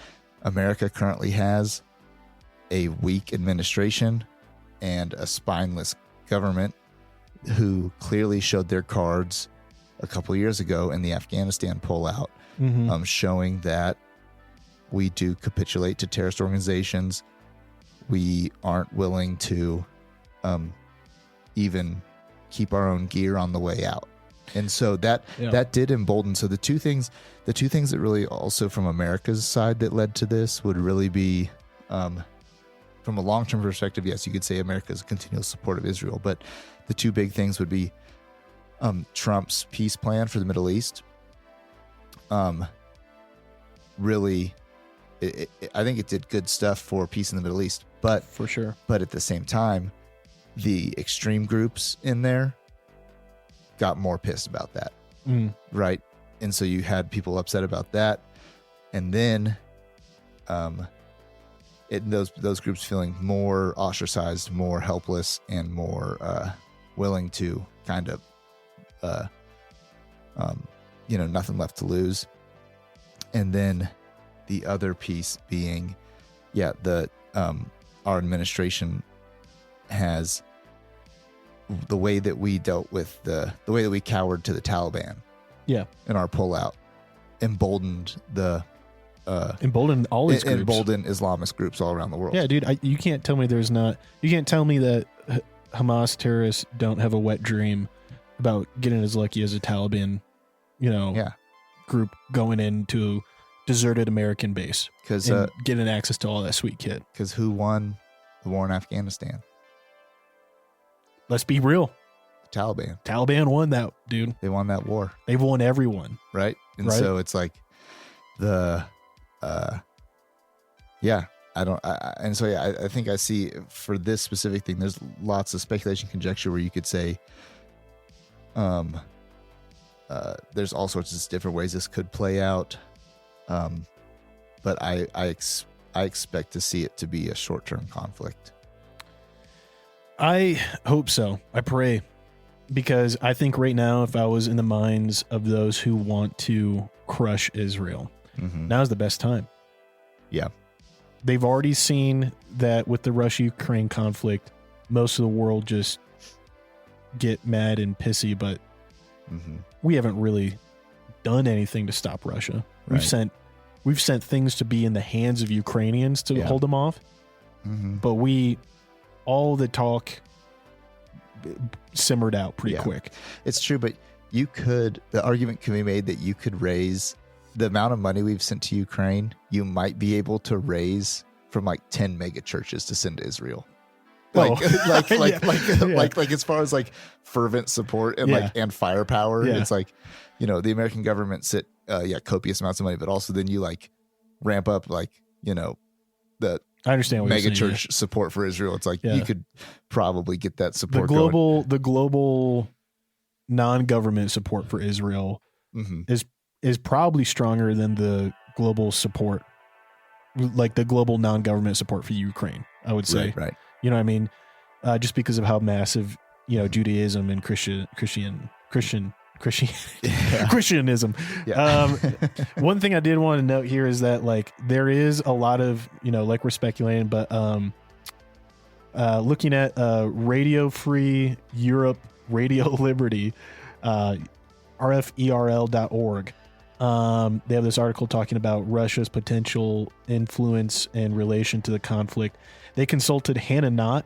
America currently has a weak administration and a spineless government who clearly showed their cards a couple of years ago in the Afghanistan pullout, showing that we do capitulate to terrorist organizations. We aren't willing to even keep our own gear on the way out. And so that did embolden. So the two things that really also from America's side that led to this would really be, from a long-term perspective, yes, you could say America's continual support of Israel, but the two big things would be Trump's peace plan for the Middle East. Really, I think it did good stuff for peace in the Middle East, but for sure. But at the same time, the extreme groups in there got more pissed about that, right? And so you had people upset about that, and then those groups feeling more ostracized, more helpless, and more willing to kind of, nothing left to lose. And then the other piece being, our administration has the way that we dealt with the way that we cowered to the Taliban, in our pullout, emboldened emboldened all these groups, emboldened Islamist groups all around the world. Yeah, dude, you can't tell me you can't tell me that Hamas terrorists don't have a wet dream about getting as lucky as a Taliban, group going into deserted American base because getting access to all that sweet kit. Because who won the war in Afghanistan? Let's be real. The Taliban. Taliban won that, dude. They won that war. They've won everyone. Right? And so it's like I think I see for this specific thing, there's lots of speculation, conjecture where you could say, there's all sorts of different ways this could play out. But I expect to see it to be a short-term conflict. I hope so. I pray, because I think right now, if I was in the minds of those who want to crush Israel, now's the best time. Yeah. They've already seen that with the Russia-Ukraine conflict, most of the world just get mad and pissy, but we haven't really done anything to stop Russia. Right. We've sent things to be in the hands of Ukrainians to hold them off, but all the talk simmered out pretty quick. It's true, but the argument can be made that you could raise the amount of money we've sent to Ukraine. You might be able to raise from like 10 mega churches to send to Israel. Like as far as like fervent support and and firepower, it's like, the American government sit copious amounts of money, but also then you like ramp up the I understand what mega you're saying, church support for Israel. It's like you could probably get that support. The global non-government support for Israel is probably stronger than the global support, like the global non-government support for Ukraine, I would say. Right. You know what I mean? Just because of how massive, Judaism and Christianism. Yeah. One thing I did want to note here is that like there is a lot of, like we're speculating, but looking at Radio Free Europe, Radio Liberty, rferl.org. They have this article talking about Russia's potential influence in relation to the conflict. They consulted Hannah Knott,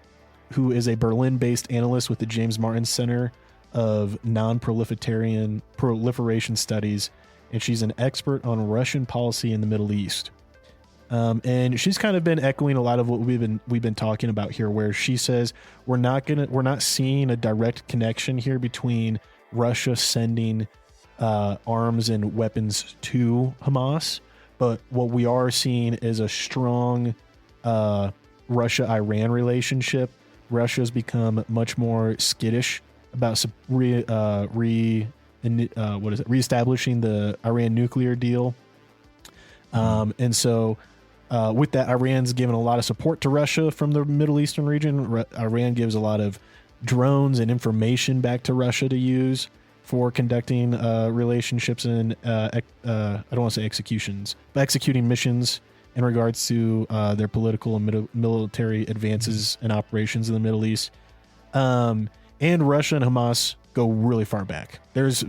who is a Berlin-based analyst with the James Martin Center of Proliferation Studies, and she's an expert on Russian policy in the Middle East. And she's kind of been echoing a lot of what we've been talking about here, where she says we're not seeing a direct connection here between Russia sending arms and weapons to Hamas, but what we are seeing is a strong Russia-Iran relationship. Russia's become much more skittish about reestablishing the Iran nuclear deal. And so with that, Iran's given a lot of support to Russia from the Middle Eastern region. Iran gives a lot of drones and information back to Russia to use for conducting relationships and I don't want to say executions, but executing missions in regards to their political and military advances and operations in the Middle East. And Russia and Hamas go really far back. There's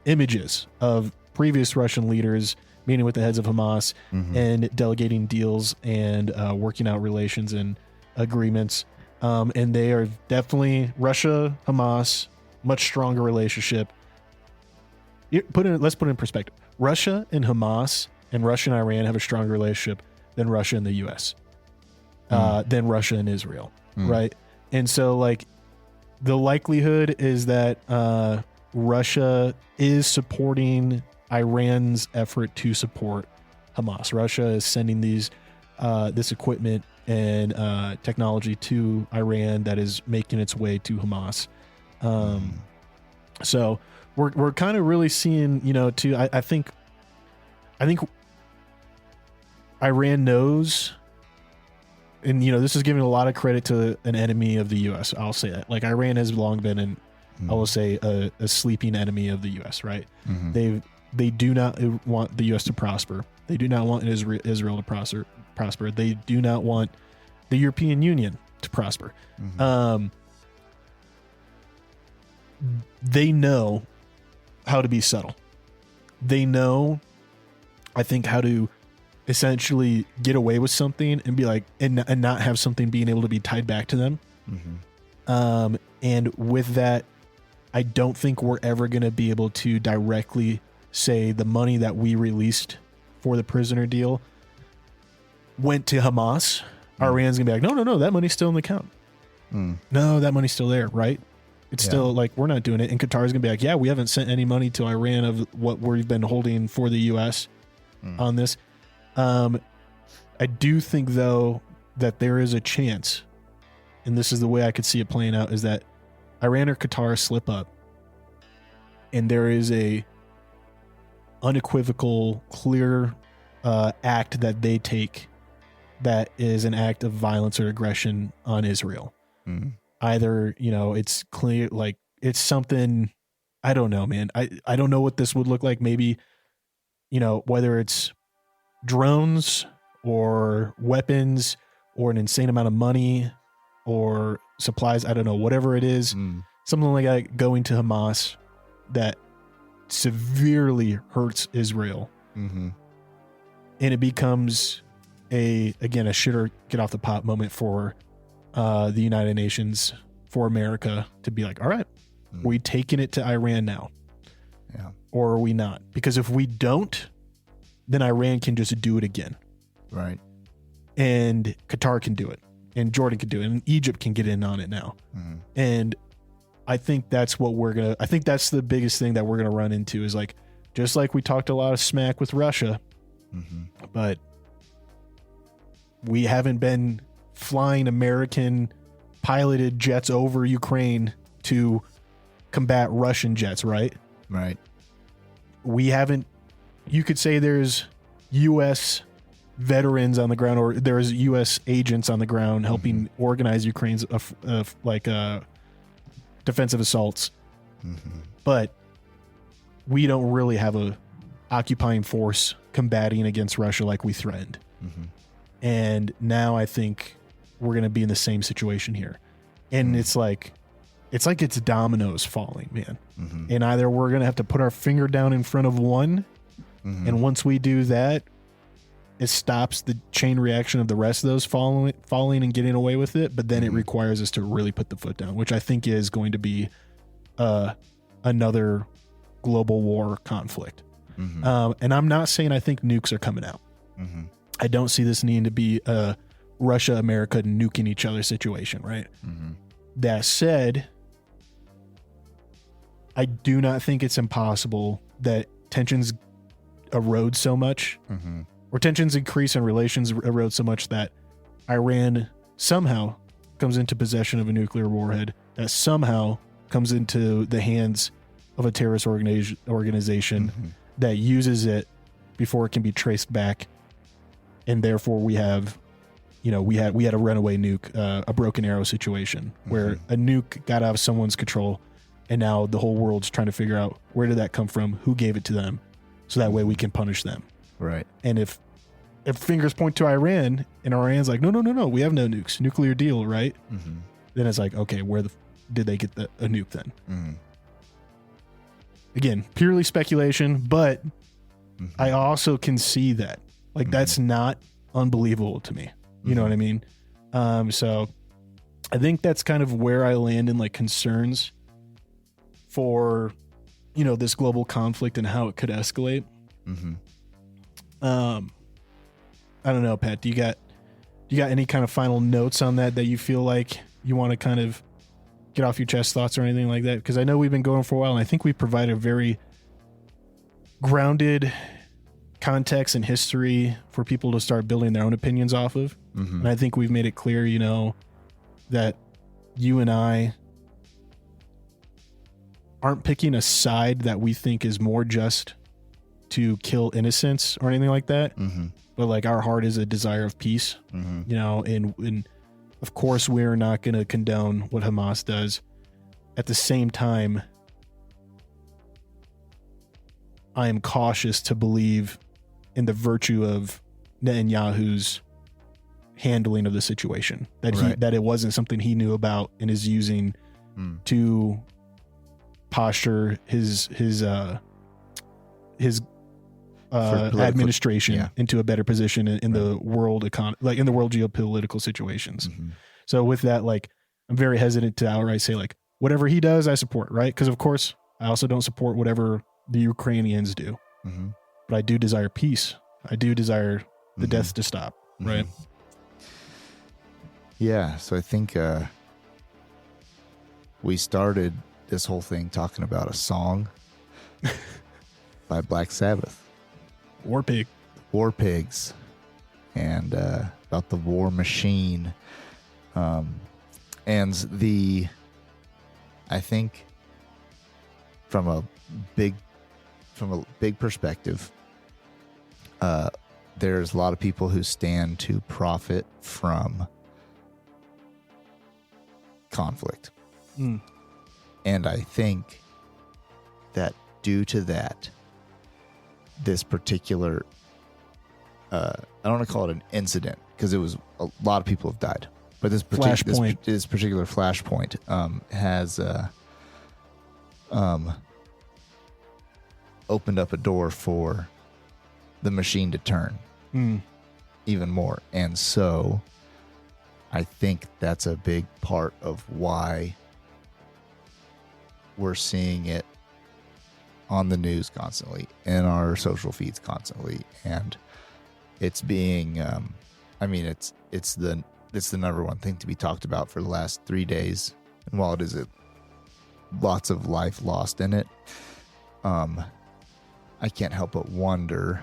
images of previous Russian leaders meeting with the heads of Hamas and delegating deals and working out relations and agreements. And they are definitely Russia, Hamas, much stronger relationship. Let's put it in perspective. Russia and Hamas and Russia and Iran have a stronger relationship than Russia and the U.S., than Russia and Israel, right? And so, like, the likelihood is that Russia is supporting Iran's effort to support Hamas. Russia is sending this equipment and technology to Iran that is making its way to Hamas. So we're kind of really seeing, I think Iran knows, and this is giving a lot of credit to an enemy of the U.S. I'll say that. Like, Iran has long been I will say a sleeping enemy of the U.S. Right? They do not want the U.S. to prosper. They do not want Israel to prosper. They do not want the European Union to prosper. They know how to be subtle. They know, I think, how to essentially get away with something and be like, and not have something being able to be tied back to them. And with that, I don't think we're ever going to be able to directly say the money that we released for the prisoner deal went to Hamas. Iran's gonna be like, no, that money's still in the account. No, that money's still there, right? It's still like, we're not doing it. And Qatar's gonna be like, yeah, we haven't sent any money to Iran of what we've been holding for the U.S. on this. I do think, though, that there is a chance, and this is the way I could see it playing out, is that Iran or Qatar slip up, and there is a unequivocal, clear act that they take that is an act of violence or aggression on Israel. Either, it's clear, like, it's something, I don't know, man. I don't know what this would look like. Maybe, whether it's drones or weapons or an insane amount of money or supplies, I don't know, whatever it is, something like that going to Hamas that severely hurts Israel. And it becomes a shit or get off the pot moment for the United Nations, for America to be like, all right, we taking it to Iran now, or are we not? Because if we don't, then Iran can just do it again, right? And Qatar can do it, and Jordan can do it, and Egypt can get in on it now. And I think that's I think that's the biggest thing that we're gonna run into, is like, just like we talked a lot of smack with Russia, but we haven't been flying American piloted jets over Ukraine to combat Russian jets, right? Right. We haven't. You could say there's U.S. veterans on the ground, or there's U.S. agents on the ground helping organize Ukraine's defensive assaults, but we don't really have a occupying force combating against Russia like we threatened. And now I think we're going to be in the same situation here. And it's like it's dominoes falling, man. And either we're going to have to put our finger down in front of one, and once we do that, it stops the chain reaction of the rest of those falling and getting away with it. But then it requires us to really put the foot down, which I think is going to be another global war conflict. And I'm not saying I think nukes are coming out. I don't see this needing to be a Russia, America nuking each other situation, right? That said, I do not think it's impossible that tensions erode so much, or tensions increase and relations erode so much that Iran somehow comes into possession of a nuclear warhead, that somehow comes into the hands of a terrorist organization that uses it before it can be traced back and therefore we have, we had a runaway nuke, a broken arrow situation where a nuke got out of someone's control, and now the whole world's trying to figure out where did that come from, who gave it to them, so that way we can punish them. Right. And if fingers point to Iran, and Iran's like, no, we have no nukes, nuclear deal, right? Then it's like, okay, where did they get a nuke then? Again, purely speculation, but I also can see that. Like, that's not unbelievable to me. You know what I mean? So I think that's kind of where I land in like concerns for, this global conflict and how it could escalate. I don't know, Pat, do you got any kind of final notes on that you feel like you want to kind of get off your chest, thoughts or anything like that? Because I know we've been going for a while, and I think we provide a very grounded context and history for people to start building their own opinions off of. And I think we've made it clear, that you and I aren't picking a side that we think is more just to kill innocents or anything like that. But like, our heart is a desire of peace, and of course we're not going to condone what Hamas does. At the same time, I am cautious to believe in the virtue of Netanyahu's handling of the situation, that it wasn't something he knew about and is using to posture his administration into a better position in the world in the world geopolitical situations. So with that, like, I'm very hesitant to outright say like, whatever he does, I support, right? Because of course I also don't support whatever the Ukrainians do, but I do desire peace. I do desire the death to stop, right? Yeah. So I think we started this whole thing talking about a song by Black Sabbath. War Pigs, and about the war machine, and I think from a big perspective, there's a lot of people who stand to profit from conflict, and I think that due to that, this particular I don't want to call it an incident because it was a lot of people have died, but this particular flashpoint has opened up a door for the machine to turn even more, and so I think that's a big part of why we're seeing it on the news constantly, in our social feeds constantly, and it's being it's the number one thing to be talked about for the last 3 days, and while it is lots of life lost in it, I can't help but wonder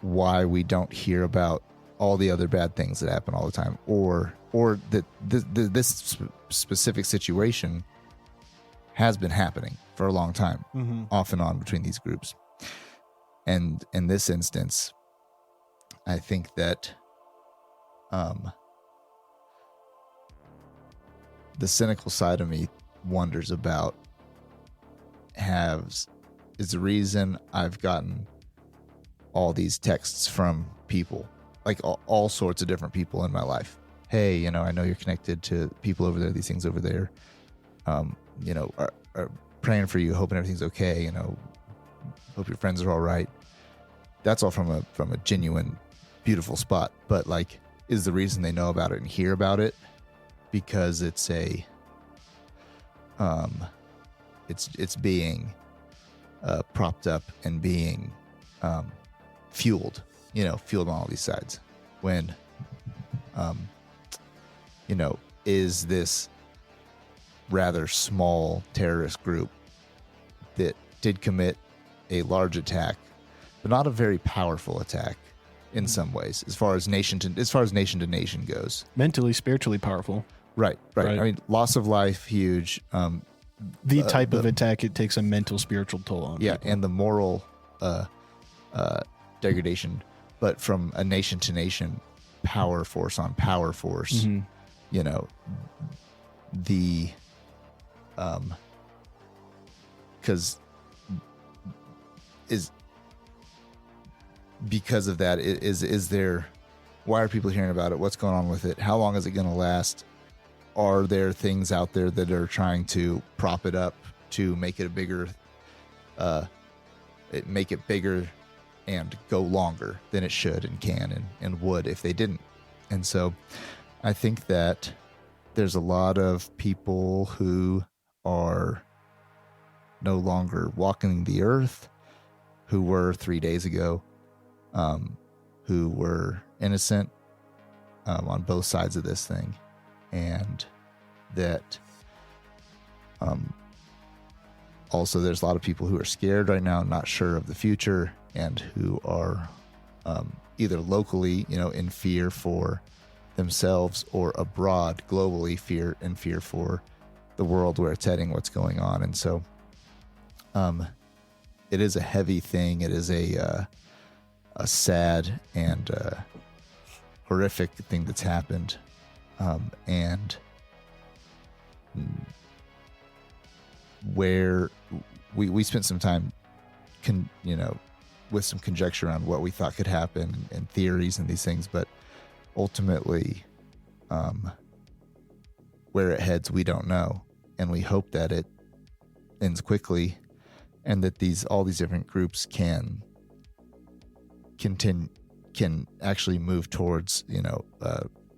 why we don't hear about all the other bad things that happen all the time, or that this specific situation has been happening for a long time, off and on between these groups. And in this instance, I think that the cynical side of me wonders about is the reason I've gotten all these texts from people, like all sorts of different people in my life. Hey, I know you're connected to people over there, these things over there. Are praying for you, hoping everything's okay. Hope your friends are all right. That's all from a genuine, beautiful spot. But like, is the reason they know about it and hear about it because it's it's being propped up and being fueled on all these sides. When is this rather small terrorist group that did commit a large attack, but not a very powerful attack in some ways, as far as nation to nation goes. Mentally, spiritually powerful. Right. I mean, loss of life, huge. The type of attack, it takes a mental, spiritual toll on people. And the moral degradation, but from a nation to nation, power force on power force, you know, the, because because of that, is there, why are people hearing about it? What's going on with it? How long is it going to last? Are there things out there that are trying to prop it up to make it a bigger, make it bigger and go longer than it should and can and would if they didn't? And so I think that there's a lot of people who are no longer walking the earth, who were 3 days ago, who were innocent on both sides of this thing, and that also there's a lot of people who are scared right now, not sure of the future, and who are either locally, you know, in fear for themselves, or abroad globally, fear for the world, where it's heading, what's going on. And so it is a heavy thing. It is a sad and horrific thing that's happened, and where we spent some time with some conjecture on what we thought could happen and theories and these things, but ultimately where it heads we don't know, and we hope that it ends quickly, and that all these different groups can actually move towards, you know,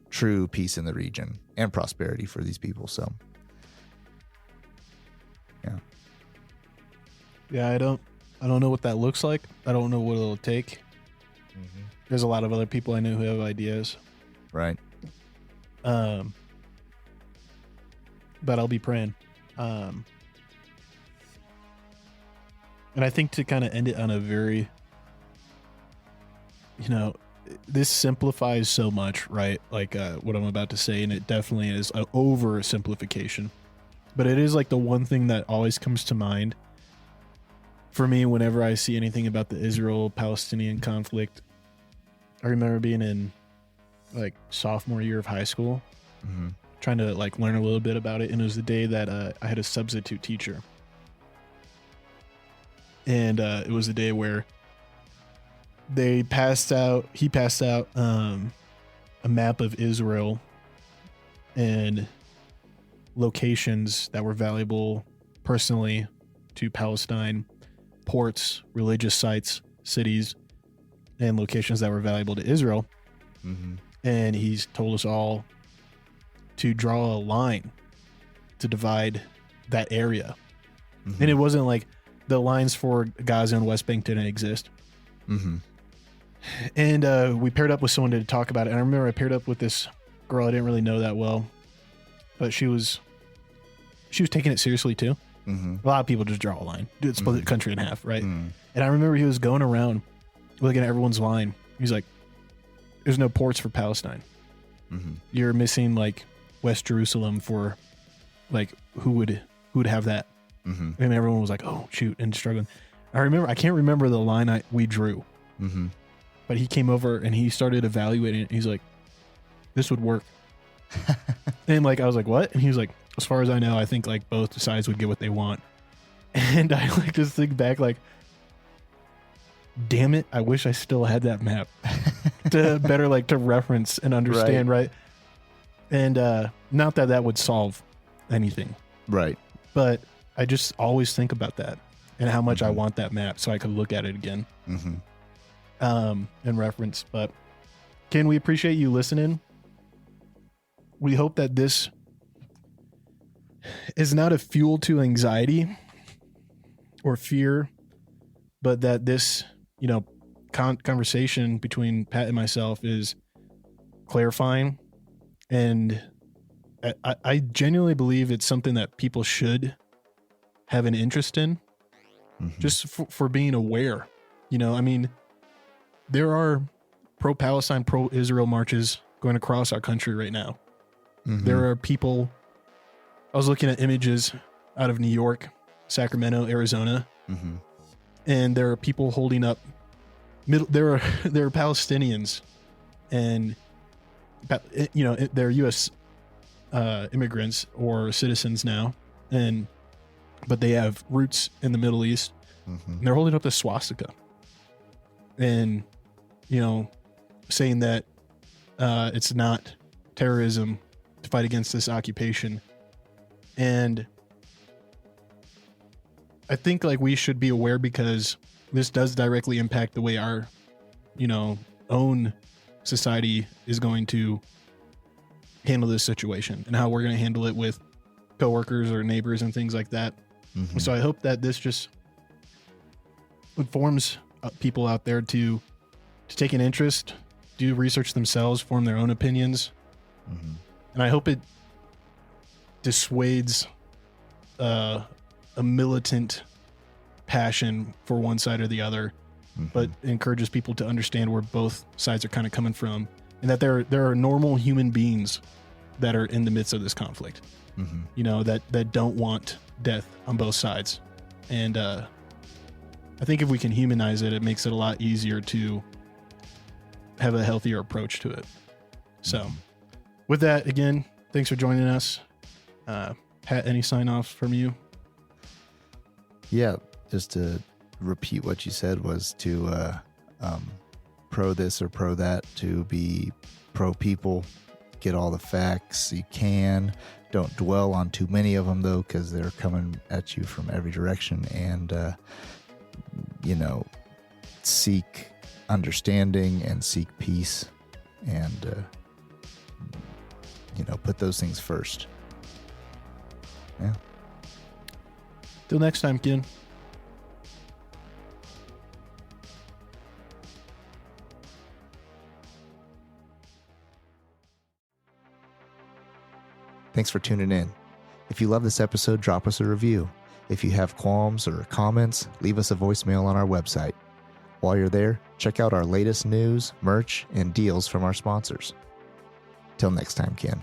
true peace in the region and prosperity for these people. So yeah, I don't know what that looks like. I don't know what it'll take. There's a lot of other people I know who have ideas, right? But I'll be praying. And I think to kind of end it on a very, you know, this simplifies so much, right? Like what I'm about to say, and it definitely is an oversimplification. But it is like the one thing that always comes to mind for me whenever I see anything about the Israel-Palestinian conflict. I remember being in like sophomore year of high school, trying to like learn a little bit about it, and it was the day that I had a substitute teacher, and it was the day where he passed out a map of Israel and locations that were valuable personally to Palestine, ports, religious sites, cities, and locations that were valuable to Israel. And he's told us all to draw a line to divide that area. And it wasn't like the lines for Gaza and West Bank didn't exist. And we paired up with someone to talk about it. And I remember I paired up with this girl I didn't really know that well, but she was taking it seriously too. A lot of people just draw a line, split the country in half, right? And I remember he was going around looking at everyone's line. He's like, "There's no ports for Palestine. You're missing like West Jerusalem for like who would have that?" And everyone was like, "Oh shoot," and struggling. I can't remember the line we drew, but he came over and he started evaluating it. He's like, "This would work." And like I was like, "What?" And he was like, "As far as I know, I think like both sides would get what they want." And I like just think back like, damn it, I wish I still had that map to better like to reference and understand, right? And not that would solve anything, right? But I just always think about that and how much I want that map so I could look at it again, and reference. But Ken, we appreciate you listening. We hope that this is not a fuel to anxiety or fear, but that this, you know, conversation between Pat and myself is clarifying. And I genuinely believe it's something that people should have an interest in, just for being aware. You know, I mean, there are pro-Palestine, pro-Israel marches going across our country right now. There are people, I was looking at images out of New York, Sacramento, Arizona, and there are people holding up there are Palestinians, and they're U.S. Immigrants or citizens now, but they have roots in the Middle East. And they're holding up the swastika, and saying that it's not terrorism to fight against this occupation. And I think like we should be aware, because this does directly impact the way our, own society is going to handle this situation, and how we're going to handle it with coworkers or neighbors and things like that. So I hope that this just informs people out there to take an interest, do research themselves, form their own opinions. And I hope it dissuades a militant passion for one side or the other, but encourages people to understand where both sides are kind of coming from, and that there are normal human beings that are in the midst of this conflict, that don't want death on both sides. And I think if we can humanize it, it makes it a lot easier to have a healthier approach to it. So with that, again, thanks for joining us. Pat, any sign off from you? Yeah, just to repeat what you said, was to pro this or pro that, to be pro people, get all the facts you can. Don't dwell on too many of them, though, because they're coming at you from every direction. And, seek understanding and seek peace, and, put those things first. Yeah. Till next time, Ken. Thanks for tuning in. If you love this episode, drop us a review. If you have qualms or comments, leave us a voicemail on our website. While you're there, check out our latest news, merch, and deals from our sponsors. Till next time, Ken.